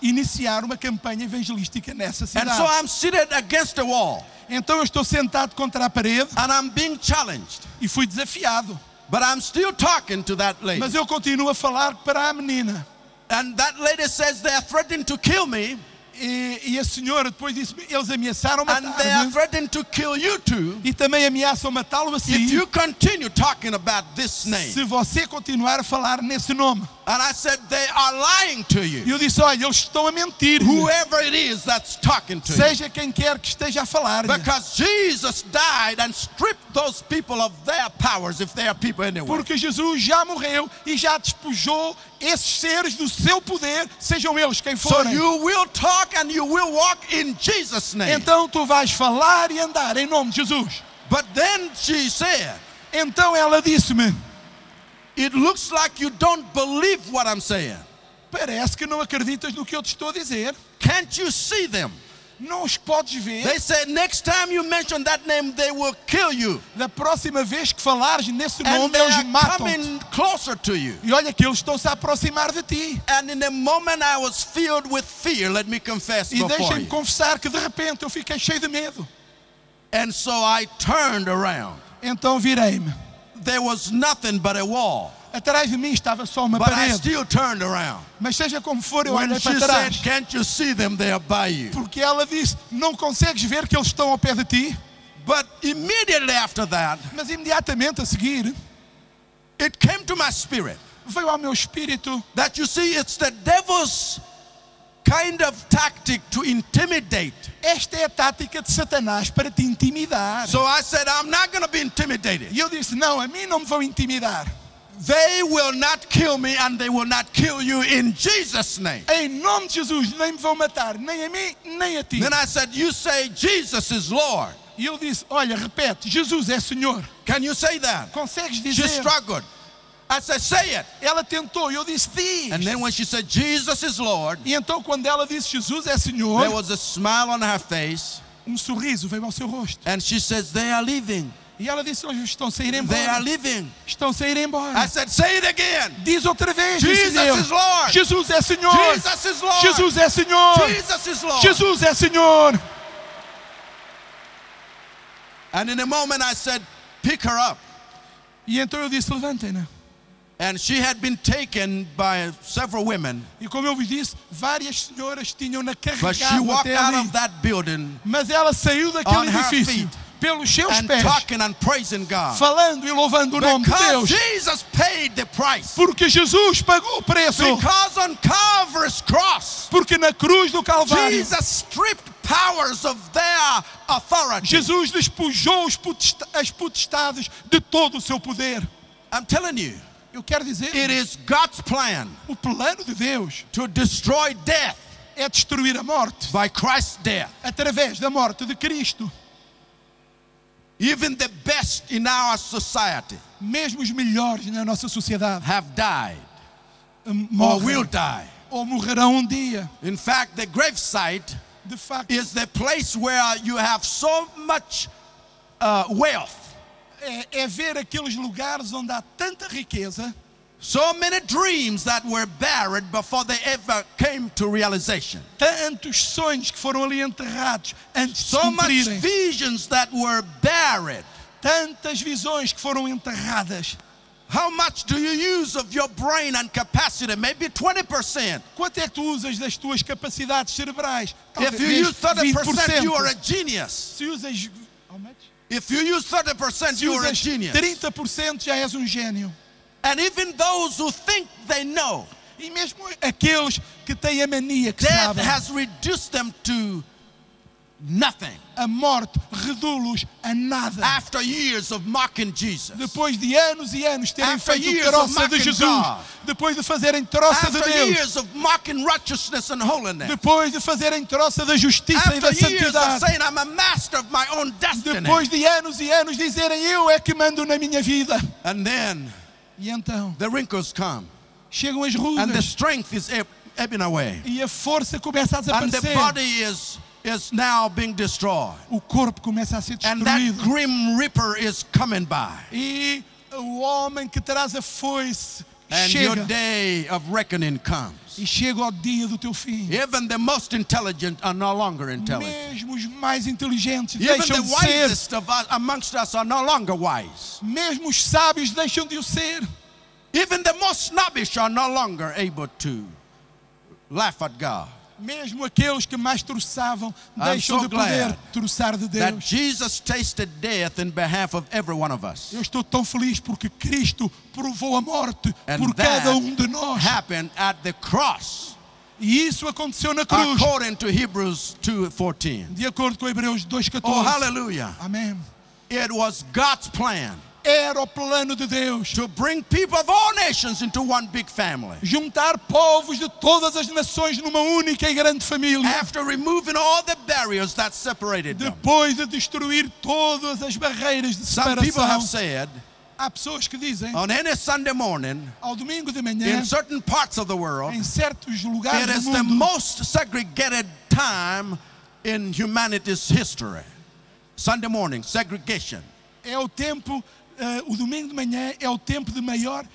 iniciar uma campanha evangelística nessa And so cidade. I'm seated against the wall Então eu estou sentado contra a parede and I'm being challenged. e fui desafiado. But I'm still talking to that lady. Mas eu continuo a falar para a menina. And that lady says they are threatening to kill me E a senhora depois disse, eles ameaçaram and they are matar-me threatening to kill you too e também ameaçam matá-lo if assim, you continue talking about this name. se você continuar a falar nesse nome. And I said, they are lying to E you. eu disse, olha, eles estão a mentir. Whoever it is that's talking to you. Seja quem quer que esteja a falar. Because Jesus died and stripped those people of their powers, if they are people anyway. Porque Jesus já morreu e já despojou esses seres do seu poder, sejam eles quem So forem. you will talk and you will walk in Jesus' name. Então tu vais falar e andar em nome de Jesus. But then she said, Então ela disse-me, it looks like you don't believe what I'm saying. parece que não acreditas no que eu te estou a dizer. Can't you see them? Não os podes ver. They said, next time you mention that name, they will kill you. Da próxima vez que falares nesse And nome, they eles are matam-te. coming closer to you. E olha que eles estão-se a aproximar de ti. And in the moment I was filled with fear, let me confess E before deixem-me you. confessar que de repente eu fiquei cheio de medo. And so I turned around. Então virei-me. There was nothing but a wall. Atrás de mim estava só uma But I parede. still turned around. Mas seja como for, eu When olhei she para said, trás. can't you see them? They are by you. Porque ela disse, não consegues ver que eles estão ao pé de ti? But immediately after that, Mas imediatamente a seguir, it came to my spirit veio ao meu espírito that you see, it's the devil's kind of tactic to intimidate. esta é a tática de Satanás para te intimidar. So I said, I'm not going to be intimidated. E eu disse, não, a mim não me vão intimidar. They will not kill me and they will not kill you in Jesus' name. Em nome de Jesus, nem me vão matar, nem a mim, nem a ti. Then I said, you say Jesus is Lord. E eu disse, olha, repete, Jesus é Senhor. Can you say that? Consegues She dizer? struggled. I said, say it. Ela tentou, e eu disse, diz. And then when she said Jesus is Lord, E então quando ela disse Jesus é Senhor, there was a smile on her face. sorriso veio ao seu rosto. And she says, they are leaving. E ela disse, hoje estão a sair They are embora. leaving. Estão a sair embora. I said, say it again. Diz outra vez, Jesus disse Deus. is Lord. Jesus é Senhor. Jesus is Lord. Jesus é Senhor. Jesus is Lord. Jesus é Senhor. And in a moment I said, pick her up. E então eu disse, levantem-na. And she had been taken by several women. E como eu vos disse, várias senhoras tinham-na But she carregado walked até out ali. of that building Mas ela saiu on daquele her edifício feet pelos seus and pés, talking and praising God. falando e louvando o nome de Because Deus. Jesus paid the price. Porque Jesus pagou o preço. Because on Calvary's cross, Porque na cruz do Calvário, Jesus stripped powers of their authority. Jesus despojou as potestades de todo o seu poder. I'm telling you, Eu quero dizer, it is God's plan o plano de Deus to destroy death é destruir a morte by Christ's death. através da morte de Cristo. Even the best in our society Mesmo os melhores na nossa sociedade have died or morrem will die. ou morrerão um dia. In fact, the gravesite De facto, is the place where you have so much wealth, é ver aqueles lugares onde há tanta riqueza, so many dreams that were buried before they ever came to realization, tantos sonhos que foram ali enterrados antes de se so much cumprirem, visions that were buried. tantas visões que foram enterradas. How much do you use of your brain and capacity? Maybe 20%. Quanto é que tu usas das tuas capacidades cerebrais? If you use 30%, you are a genius. Se usas, how much? If you use 30%, Se you are a usas genius. 30% já és um gênio. And even those who think they know, E mesmo aqueles que têm a mania que death sabem, has reduced them to nothing. a morte reduz-los a nada. After years of mocking Jesus, Depois de anos e anos terem After feito years of troça de mocking Jesus, God. depois de fazerem troça de after Deus, years of mocking righteousness and holiness, depois de fazerem troça da justiça e da after years of santidade, saying, I'm a master of my own destiny, depois de anos e anos dizerem eu é que mando na minha vida. and then E então the wrinkles come, chegam as and the rugas strength is ebbing away, e a força começa a and the desaparecer. body is now being destroyed, O corpo começa a ser and that destruído. grim reaper is coming by, E o homem que traz a foice and your chega. day of reckoning comes. E chega ao dia do teu fim. Even the most intelligent are no longer intelligent. Mesmo os mais inteligentes Even deixam the de ser. wisest of us amongst us are no longer wise. Mesmo os sábios deixam de o ser. Even the most snobbish are no longer able to laugh at God. Mesmo aqueles que mais troçavam I'm deixam so de poder glad troçar de That Deus. Jesus tasted death in behalf of every one of us. Eu estou tão feliz porque Cristo provou a morte And por that cada de nós. happened at the cross, E isso aconteceu na cruz, according to Hebrews 2:14. de acordo com Hebreus 2:14. Oh, hallelujah. Amém. It was God's plan Era o plano de Deus. to bring people of all nations into one big family. Juntar povos de todas as nações numa única e grande família. After removing all the barriers that separated them. Depois de destruir todas as barreiras de Some people separação. have said, Há pessoas que dizem, on any Sunday morning, ao domingo de manhã, in certain parts of the world, em certos it lugares is do the mundo, most segregated time in humanity's history. Sunday morning, segregation. é o tempo, o domingo de manhã é o tempo de maior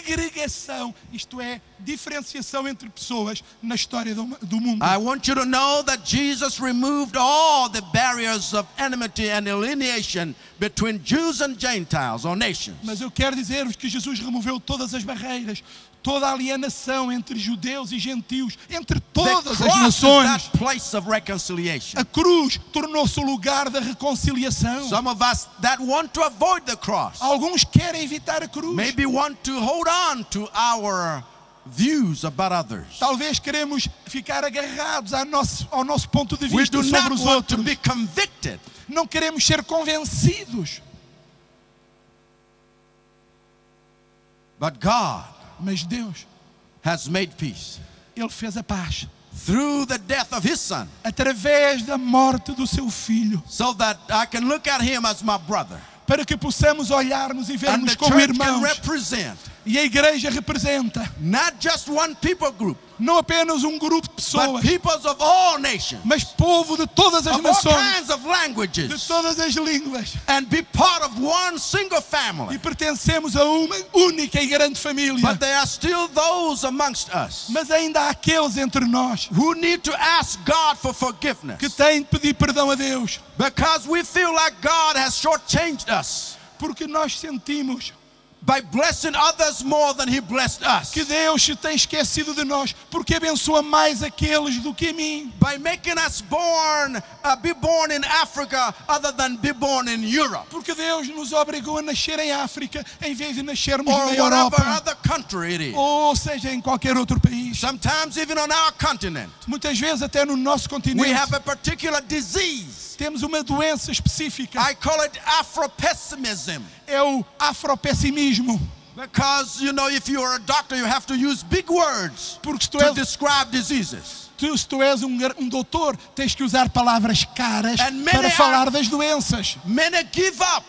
segregação, isto é, diferenciação entre pessoas na história do mundo. I want you to know that Jesus removed all the barriers of enmity and alienation between Jews and Gentiles or nations. Mas eu quero dizer-vos que Jesus removeu todas as barreiras, toda a alienação entre judeus e gentios, entre The todas as cross is nações. that place of reconciliation. A cruz tornou-se o lugar da reconciliação. Some of us that want to avoid the cross Alguns querem evitar a cruz. maybe want to hold on to our views about others. Talvez queremos ficar agarrados ao nosso ponto de We vista do sobre not os want to outros. be convicted. Não queremos ser convencidos. But God Mas Deus, has made peace Ele fez a paz through the death of His Son, através da morte do seu Filho, so that I can look at Him as my brother. para que possamos olhar-nos e And vermos the como church can irmãos. represent E a igreja representa not just one people group, não apenas um grupo de but pessoas, peoples of all nations, mas povo de todas as of all nações, kinds of de languages, todas as línguas. and be part of one single E family. pertencemos a uma única e grande família. But there are still those amongst us Mas ainda há aqueles entre nós who need to ask God for que forgiveness, têm de pedir perdão a Deus, because we feel like God has shortchanged us porque nós sentimos by blessing others more than He blessed us, que Deus se tem esquecido de nós, porque abençoa mais aqueles do que a mim, by making us be born in Africa other than be born in Europe porque Deus nos obrigou a nascer em África em vez de nascermos or na whatever Europa, other country it is. ou seja, em qualquer outro país. Sometimes even on our continent, Muitas vezes até no nosso we continente have a particular disease. temos uma doença específica, I call it Afro-pessimism. é o afropessimismo, Because, you know, if you are a doctor, you have to use big words porque se tu to és, describe diseases. se tu és um doutor, tens que usar palavras caras And many para falar das doenças. Many give up.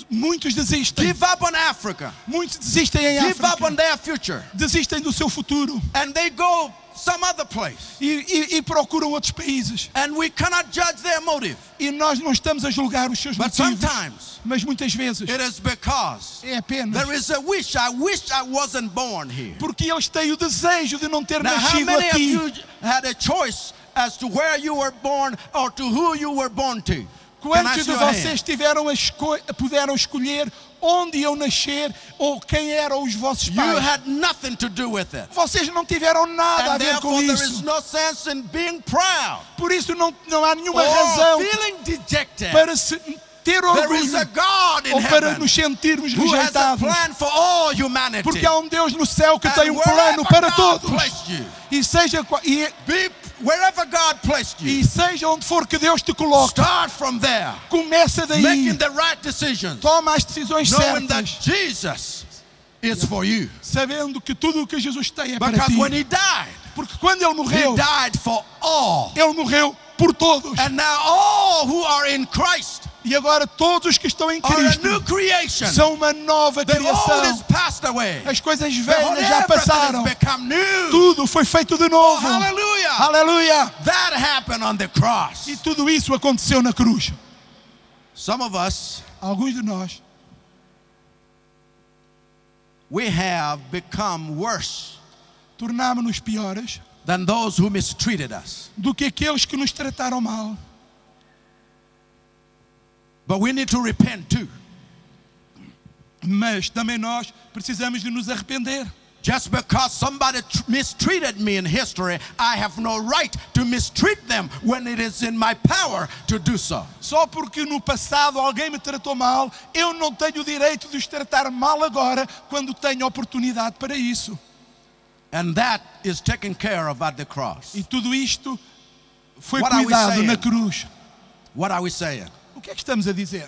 Muitos desistem, Give up on Africa. muitos desistem em Give up on África, their future. desistem do seu futuro And they go some other place. e procuram outros países. And we cannot judge their motive. E nós não estamos a julgar os seus But motivos, sometimes mas muitas vezes it is because é apenas there is a wish. I wish I wasn't born here. porque eles têm o desejo de não ter Now, how nascido many of aqui. you had a choice as to where you were born or to who you were born to? Can I Quantos see de your hand? vocês puderam escolher onde iam nascer ou quem eram os vossos You pais? had nothing to do with it. Vocês não tiveram nada a And ver com therefore there is isso. no sense in being proud Por isso não há nenhuma or razão feeling dejected. para se ter There is a orgulho God in ou para heaven nos sentirmos who has a rejeitados. plan for all humanity. Porque há um Deus no céu que tem And um plano wherever para God todos. placed you, E seja wherever God placed you, onde for que Deus te coloque, start from there, começa daí. making the right decisions, Toma as decisões knowing that certas, Jesus is for you. sabendo que tudo o que Jesus tem é para Because ti. when He died, Porque quando Ele morreu, He died for all. Ele morreu por todos. And now all who are in Christ E agora todos os que estão em are a Cristo new creation. são uma nova The old is criação. passed away. As coisas The velhas já everything passaram. has become new. Tudo foi feito de novo. Hallelujah. Aleluia! That happened on the cross. E tudo isso aconteceu na cruz. Some of us, Alguns de nós we have become worse tornámos-nos piores than those who mistreated us. do que aqueles que nos trataram mal. But we need to repent too. Mas também nós precisamos de nos arrepender. Just because somebody mistreated me in history, I have no right to mistreat them when it is in my power to do so. Só porque no passado alguém me tratou mal, eu não tenho o direito de os tratar mal agora, quando tenho oportunidade para isso. And that is taken care of at the cross. E tudo isto foi What are we cuidado saying? na cruz. What are we saying? O que é que estamos a dizer?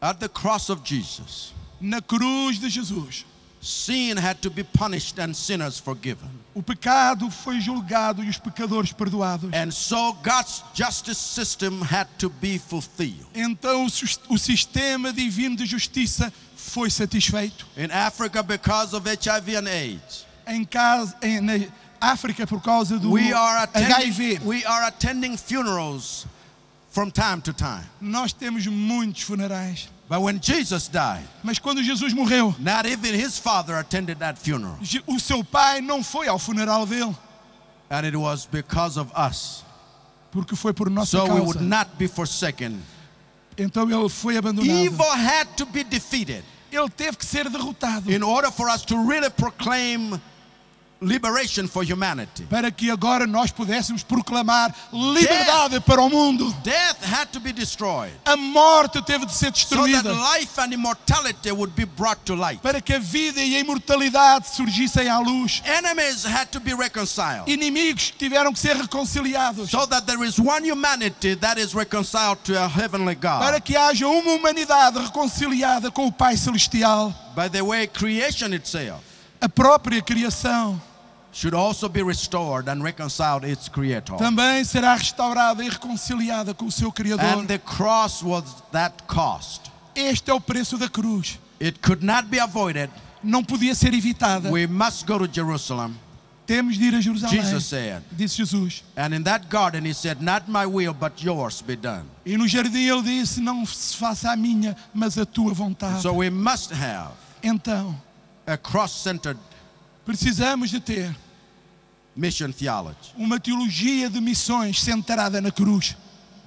At the cross of Jesus, Na cruz de Jesus, sin had to be punished and sinners forgiven. o pecado foi julgado e os pecadores perdoados. And so God's justice system had to be fulfilled. Então o sistema divino de justiça foi satisfeito. In Africa, because of HIV and AIDS, Na África, por causa do we are HIV, attending funerals from time to time. nós temos muitos funerais. But when Jesus died, Mas quando Jesus morreu, not even his father attended that funeral. o seu pai não foi ao funeral dele, And it was because of us. porque foi por nossa So we would causa. not be forsaken Então ele foi abandonado. Evil had to be defeated Ele teve que ser derrotado in order for us to really proclaim liberation for humanity. para que agora nós pudéssemos proclamar liberdade para o mundo. Death had to be destroyed A morte teve de ser so that destruída life and immortality would be brought to light. para que a vida e a imortalidade surgissem à luz. Enemies had to be reconciled Inimigos tiveram que ser reconciliados so that there is one humanity that is reconciled to a heavenly para God. que haja uma humanidade reconciliada com o Pai Celestial. By the way, creation itself A própria criação should also be restored and reconciled to its creator. também será restaurada e reconciliada com o seu Criador. And the cross was that cost. Este é o preço da cruz. It could not be avoided. Não podia ser evitada. We must go to Jerusalem, Temos de ir a Jerusalém, Jesus said. disse Jesus. And in that garden he said, not my will, but yours be done. E no jardim ele disse, não se faça a minha, mas a tua vontade. So we must have Então, a cross-centered precisamos de ter mission theology. uma teologia de missões centrada na cruz.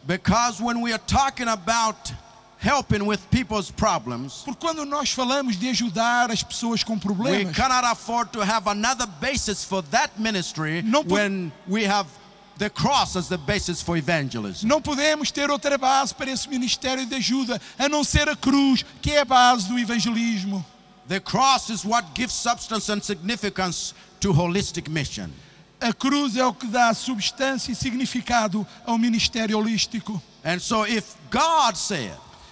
Because when we are talking about helping with people's problems, Porque quando nós falamos de ajudar as pessoas com we problemas, cannot afford to have another basis for that ministry Não po- when we have the cross as the basis for evangelism. não podemos ter outra base para esse ministério de ajuda, a não ser a cruz, que é a base do evangelismo. The cross is what gives substance and significance to holistic mission. A cruz é o que dá substância e significado ao ministério holístico. And so if God said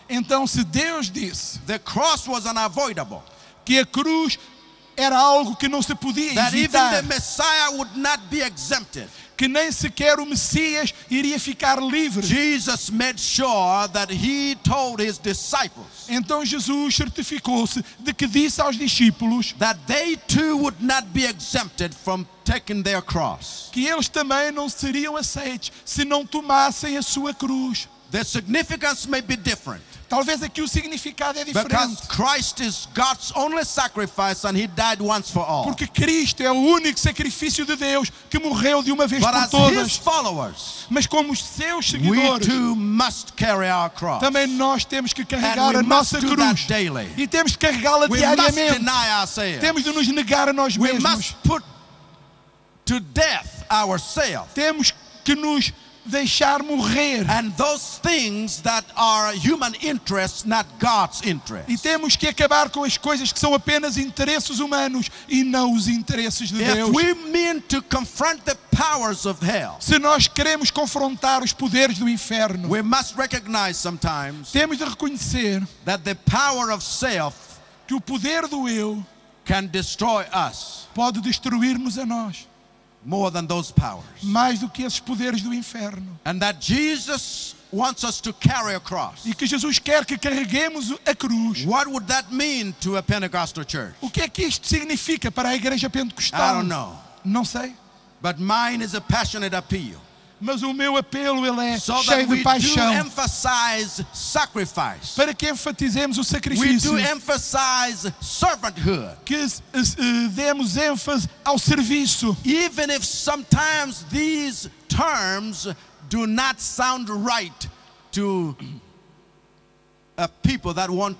Então, se Deus disse the cross was unavoidable, que a cruz era algo que não se podia that even evitar, the Messiah would not be exempted, que nem sequer o Messias iria ficar livre, Jesus made sure that he told his disciples então Jesus certificou-se de que disse aos discípulos that they too would not be exempted from taking their cross. que eles também não seriam aceitos se não tomassem a sua cruz. The significance may be different Talvez aqui o significado é because diferente, Christ is God's only sacrifice and he died once for all. porque Cristo é o único sacrifício de Deus que morreu de uma vez But por as his todas. followers, Mas como os seus we seguidores, too must carry our cross. também nós temos que And carregar we a must nossa do cruz. that daily. E temos que carregá-la We must diariamente. deny ourselves. Temos de nos negar a nós We mesmos. must put to death ourselves Temos que nos deixar morrer. and those things that are human interests, not God's interests. E temos que acabar com as coisas que são apenas interesses humanos e não os interesses de If Deus. we mean to confront the powers of hell, Se nós queremos confrontar os poderes do inferno, we must recognize sometimes temos de reconhecer that the power of self que o poder do eu can destroy us pode destruir-nos a nós, more than those powers. mais do que esses poderes do inferno. And that Jesus wants us to carry a cross. E que Jesus quer que carreguemos a cruz. What would that mean to a Pentecostal church? O que é que isto significa para a igreja I pentecostal? don't know. Não sei. But mine is a passionate appeal. Mas o meu apelo ele é So that cheio we de do paixão emphasize sacrifice. para que enfatizemos o We sacrifício, do emphasize servanthood. que demos ênfase ao serviço, Even if sometimes these terms do not sound right to people that want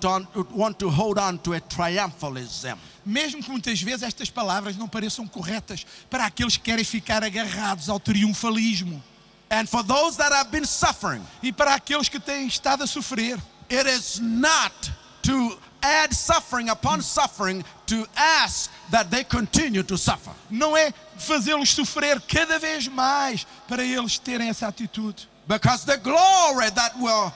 to hold on to a triumphalism. mesmo que muitas vezes estas palavras não pareçam corretas para aqueles que querem ficar agarrados ao triunfalismo. And for those that have been suffering, E para aqueles que têm estado a sofrer, it is not to add suffering upon suffering to ask that they continue to suffer. não é fazê-los sofrer cada vez mais para eles terem essa atitude. Because the glory that will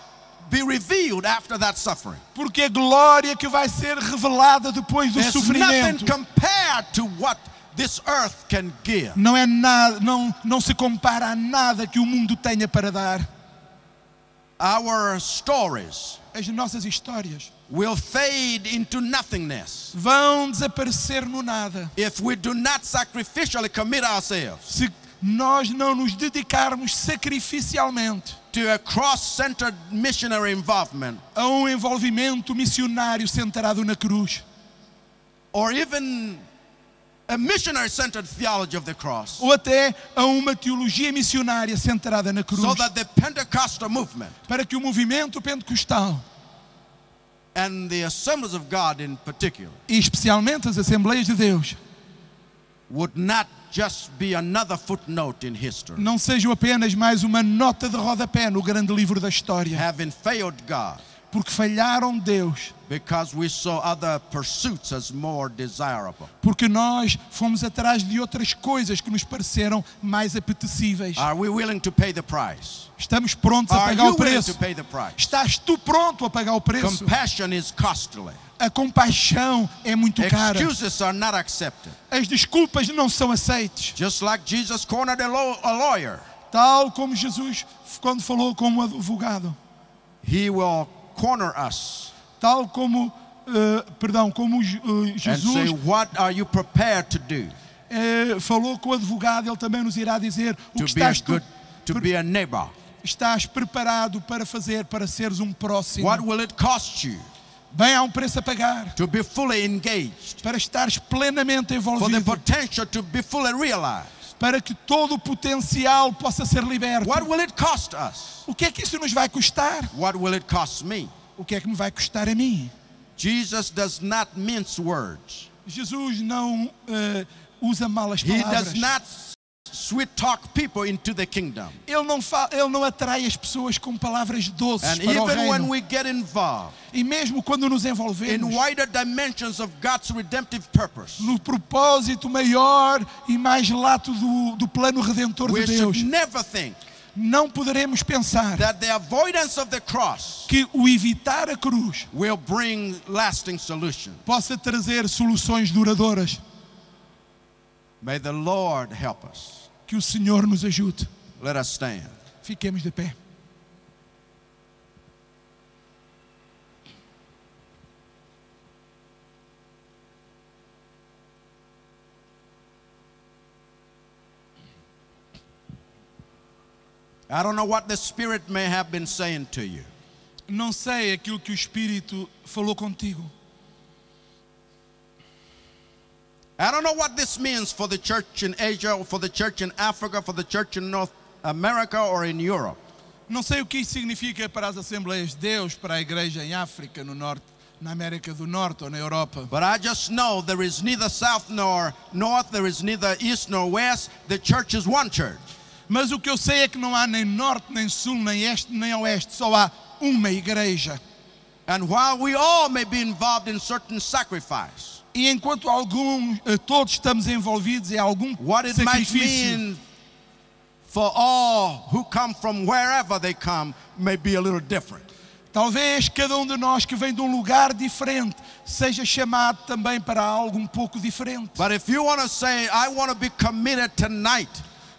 be revealed after that suffering Porque a glória que vai ser revelada depois do is nothing sofrimento compared to what this earth can give. não é nada, não se compara a nada que o mundo tenha para dar. Our stories As nossas histórias will fade into nothingness vão desaparecer no nada if we do not sacrificially commit ourselves se nós não nos dedicarmos sacrificialmente to a cross-centered missionary involvement, a um envolvimento missionário centrado na cruz, or even a missionary-centered theology of the cross, ou até a uma teologia missionária centrada na cruz, so that the Pentecostal movement para que o movimento pentecostal, and the Assemblies of God in particular, e especialmente as Assembleias de Deus, would not just be another footnote in history, não sejam apenas mais uma nota de rodapé no grande livro da história, having failed God porque falharam Deus, because we saw other pursuits as more desirable. porque nós fomos atrás de outras coisas que nos pareceram mais apetecíveis. Are we willing to pay the price? Estamos prontos a Are pagar you o willing preço? to pay the price? Estás tu pronto a pagar o preço? Compassion is costly. A compaixão é muito cara. Excuses are not accepted. As desculpas não são aceites. Just like Jesus cornered a lawyer, Tal como Jesus, quando falou com um advogado, he will corner us tal como, como and say, Jesus what are you prepared to do falou com o advogado, ele também nos irá dizer o to que be a estás tu, good, to be a neighbor? estás preparado para fazer, para seres um próximo. What will it cost you Bem, há um preço a pagar to be fully engaged, para estares plenamente for the envolvido, potential to be fully realized? para que todo o potencial possa ser liberto. What will it cost us? O que é que isso nos vai custar? What will it cost me? O que é que me vai custar a mim? Jesus does not mince words. Jesus não usa malas He palavras. does not sweet talk people into the kingdom. Ele não atrai as pessoas com palavras doces And para o even when reino. we get involved E mesmo quando nos in envolvemos wider dimensions of God's redemptive purpose, no propósito maior e mais lato do plano redentor de we Deus, should never think não poderemos pensar that the avoidance of the cross que o evitar a cruz will bring lasting solutions. possa trazer soluções duradouras. May the Lord help us. Que o Senhor nos ajude. Let us stand. Fiquemos de pé. I don't know what the Spirit may have been saying to you. Não sei aquilo que o Espírito falou contigo. I don't know what this means for the church in Asia, or for the church in Africa, for the church in North America, or in Europe. Não sei o que isso significa para as Assembleias de Deus, para a igreja em África, no norte, na América do Norte ou na Europa. But I just know there is neither south nor north, there is neither east nor west. The church is one church. Mas o que eu sei é que não há nem norte, nem sul, nem este, nem oeste, só há uma igreja. And while we all may be involved in certain sacrifice, E enquanto todos estamos envolvidos em algum what it might sacrifício, mean for all who come from wherever they come may be a little different. talvez cada um de nós que vem de um lugar diferente seja chamado também para algo um pouco diferente. But if you want to say, I want to be committed tonight,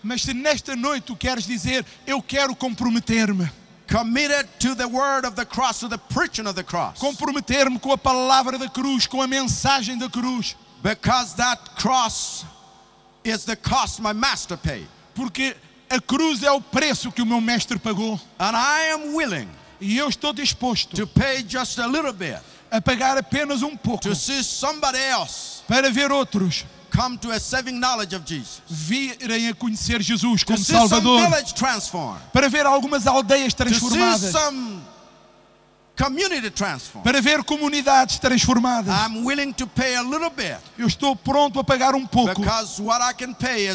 Mas se nesta noite tu queres dizer, eu quero comprometer-me, committed to the word of the cross, to the preaching of the cross, comprometer-me com a palavra da cruz, com a mensagem da cruz, because that cross is the cost my master paid. porque a cruz é o preço que o meu mestre pagou. And I am willing E eu estou disposto to pay just a little bit a pagar apenas um pouco to see somebody else para ver outros come to a saving knowledge of Jesus, virem a conhecer Jesus to como see some Salvador, village transformed, para ver algumas aldeias to see transformadas, some community transformed. para ver comunidades transformadas. I'm willing to pay a little bit Eu estou pronto a pagar um pouco, because what I can pay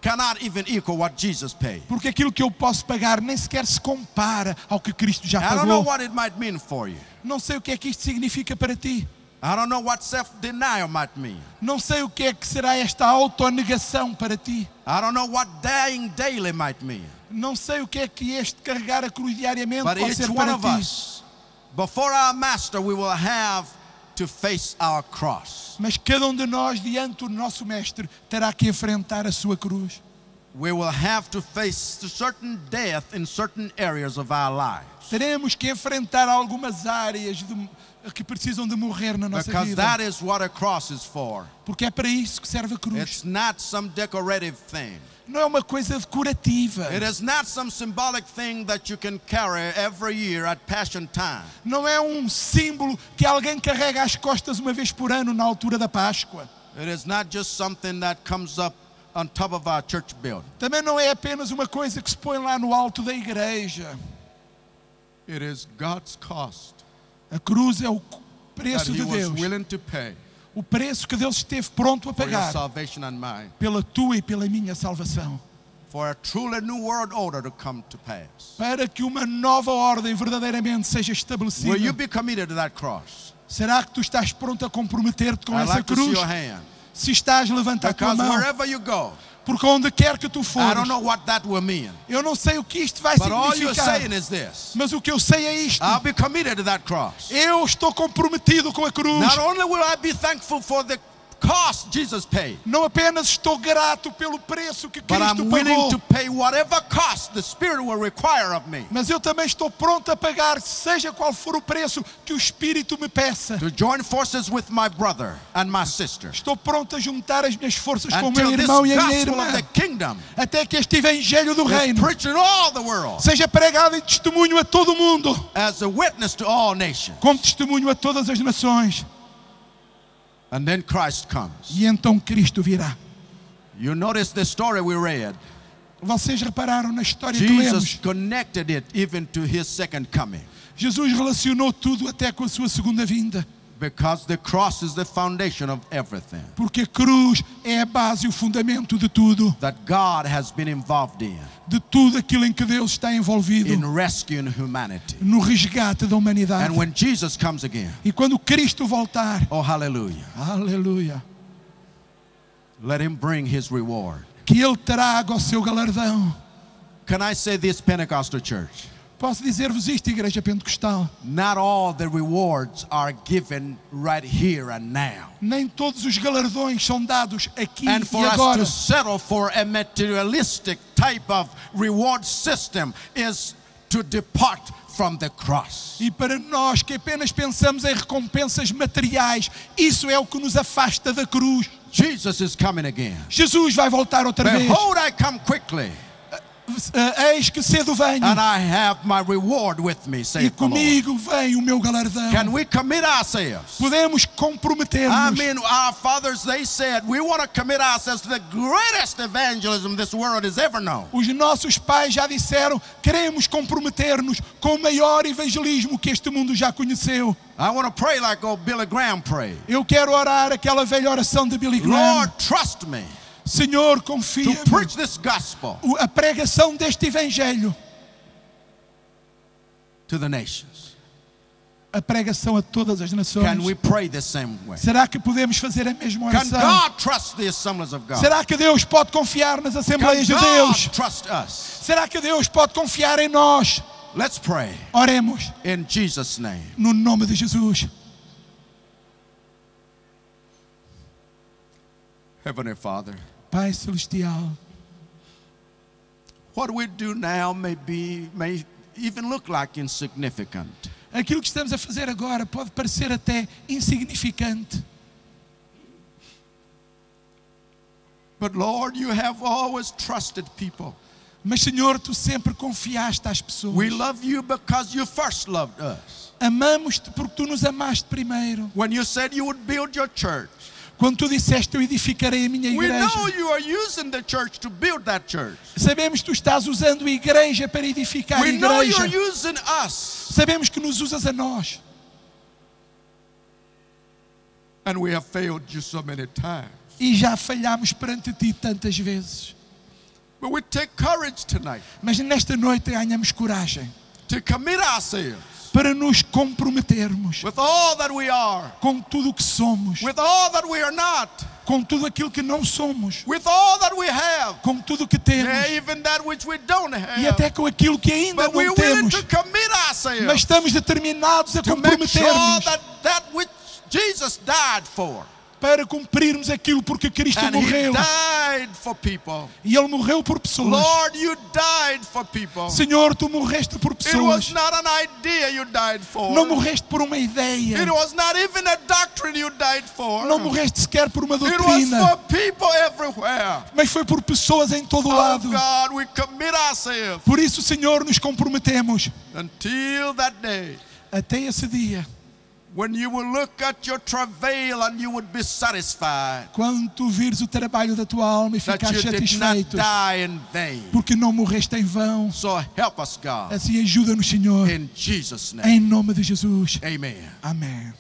cannot even equal what Jesus paid. porque aquilo que eu posso pagar nem sequer se compara ao que Cristo já I don't know pagou. what it might mean for you. Não sei o que é que isto significa para ti. I don't know what self-denial might mean. Não sei o que é que será esta autonegação para ti. I don't know what dying daily might mean. Não sei o que é que este carregar a cruz diariamente But pode each ser one para of ti. us, before our master, we will have to face our cross. Mas cada um de nós, diante do nosso mestre, terá que enfrentar a sua cruz. We will have to face certain death in certain areas of our lives. Teremos que enfrentar algumas áreas que precisam de morrer na nossa Because vida. that is what a cross is for. Porque é para isso que serve a cruz. It's not some decorative thing. Não é uma coisa decorativa. It is not some symbolic thing that you can carry every year at Passion Time. Não é um símbolo que alguém carrega às costas uma vez por ano na altura da Páscoa. It is not just something that comes up on top of our church building. Também não é apenas uma coisa que se põe lá no alto da igreja. It is God's cost A cruz é o that preço He de was Deus. willing to pay O preço que Deus esteve pronto a for your pagar salvation and mine. pela tua e pela minha salvação. For a truly new world order to come to pass. Para que uma nova ordem verdadeiramente seja Will you estabelecida. be committed to that cross? Será que tu estás pronto a comprometer-te com I'd essa like to see cruz? your hand. Se estás, levanta a tua Because mão. wherever you go, Porque onde quer que tu I fores, don't know what that will mean. eu não sei o que isto vai But all you're significar. saying is this. Mas o que eu sei é isto. I'll be committed to that cross. Eu estou comprometido com a cruz. Not only will I be thankful for the cost Jesus paid, Não apenas estou grato pelo preço que but Cristo I'm willing pagou, to pay whatever cost the Spirit will require of me mas eu também estou pronto a pagar, seja qual for o preço que o Espírito me peça. to join forces with my brother and my sister Estou pronto a juntar as minhas forças com o meu until this irmão e a minha gospel of irmã, the kingdom até que este Evangelho do is Reino preached in all the world seja pregado em testemunho a todo o mundo, as a witness to all nations. como testemunho a todas as nações. And then Christ comes. E então Cristo virá. You notice the story we read. Vocês repararam na história que Jesus lemos? connected it even to His second coming. Jesus relacionou tudo até com a sua segunda vinda. Because the cross is the foundation of everything Porque a cruz é a base e o fundamento de tudo. that God has been involved in De tudo aquilo em que Deus está envolvido. in rescuing humanity. No resgate da humanidade. And when Jesus comes again, E quando Cristo voltar, oh hallelujah, aleluia, let Him bring His reward. que Ele traga o seu galardão. Can I say this, Pentecostal church? Posso dizer-vos isto, Igreja Pentecostal? Not all the rewards are given right here and now. Nem todos os galardões são dados aqui And for e us agora. to settle for a materialistic type of reward system is to depart from the cross. E para nós que apenas pensamos em recompensas materiais, isso é o que nos afasta da cruz. Jesus is coming again. Jesus vai voltar outra vez. Behold, I come quickly, Eis que cedo venho. and I have my reward with me, E saith the Lord. comigo vem o meu galardão. Can we commit ourselves? Podemos I comprometer-nos. mean, our fathers, they said, we want to commit ourselves to the greatest evangelism this world has ever known. Os nossos pais já disseram, queremos comprometer-nos com o maior evangelismo que este mundo já conheceu. I want to pray like old Billy Graham prayed. Eu quero orar aquela velha oração de Billy Graham. Lord, trust me Senhor, to confia-me. preach this gospel A pregação deste evangelho. to the nations. A pregação a todas as nações. Can we pray the same way? Será que podemos fazer a mesma Can oração? God trust the assemblies of God? Será que Deus pode confiar nas Can Assembleias de God Deus? trust us? Será que Deus pode confiar em nós? Let's pray Oremos in Jesus' name. no nome de Jesus. Heavenly Father, Pai Celestial, what we do now may even look like insignificant. aquilo que estamos a fazer agora pode parecer até insignificante. But Lord, you have always trusted people. Mas, Senhor, Tu sempre confiaste às pessoas. We love you because you first loved us. Amamos-te porque Tu nos amaste primeiro. When you said you would build your church, Quando Tu disseste, eu edificarei a minha we igreja. know you are using the church to build that church. Sabemos que Tu estás usando a igreja para edificar a We know you're igreja. using us. Sabemos que nos usas a nós. And we have failed you so many times. E já falhámos perante Ti tantas vezes. But we take courage tonight Mas nesta noite ganhamos coragem to commit ourselves para nos comprometermos with all that we are, com tudo o que somos, with all that we are not, com tudo aquilo que não somos, with all that we have, com tudo o que temos yeah, even that which we don't e have. até com aquilo que ainda But we're não willing temos. to commit ourselves Mas estamos determinados a to make sure comprometer-nos that which Jesus died for. para cumprirmos aquilo porque Cristo And He morreu. died for people. E Ele morreu por pessoas. Lord, you died for people. Senhor, Tu morreste por It was pessoas. not an idea you died for. Não morreste por uma ideia. It was not even a doctrine you died for. Não morreste sequer por uma It was doutrina. for people everywhere. Mas foi por pessoas em todo o Oh lado. God, we commit ourselves Por isso, Senhor, nos comprometemos until that day até esse dia When you will look at your travail and you would be satisfied Quando tu vires o trabalho da tua alma e that ficares you did not satisfeito, die in vain. porque não morreste em vão. So help us, God. Assim ajuda-nos, Senhor, In Jesus' name. em nome de Jesus. Amen. Amém.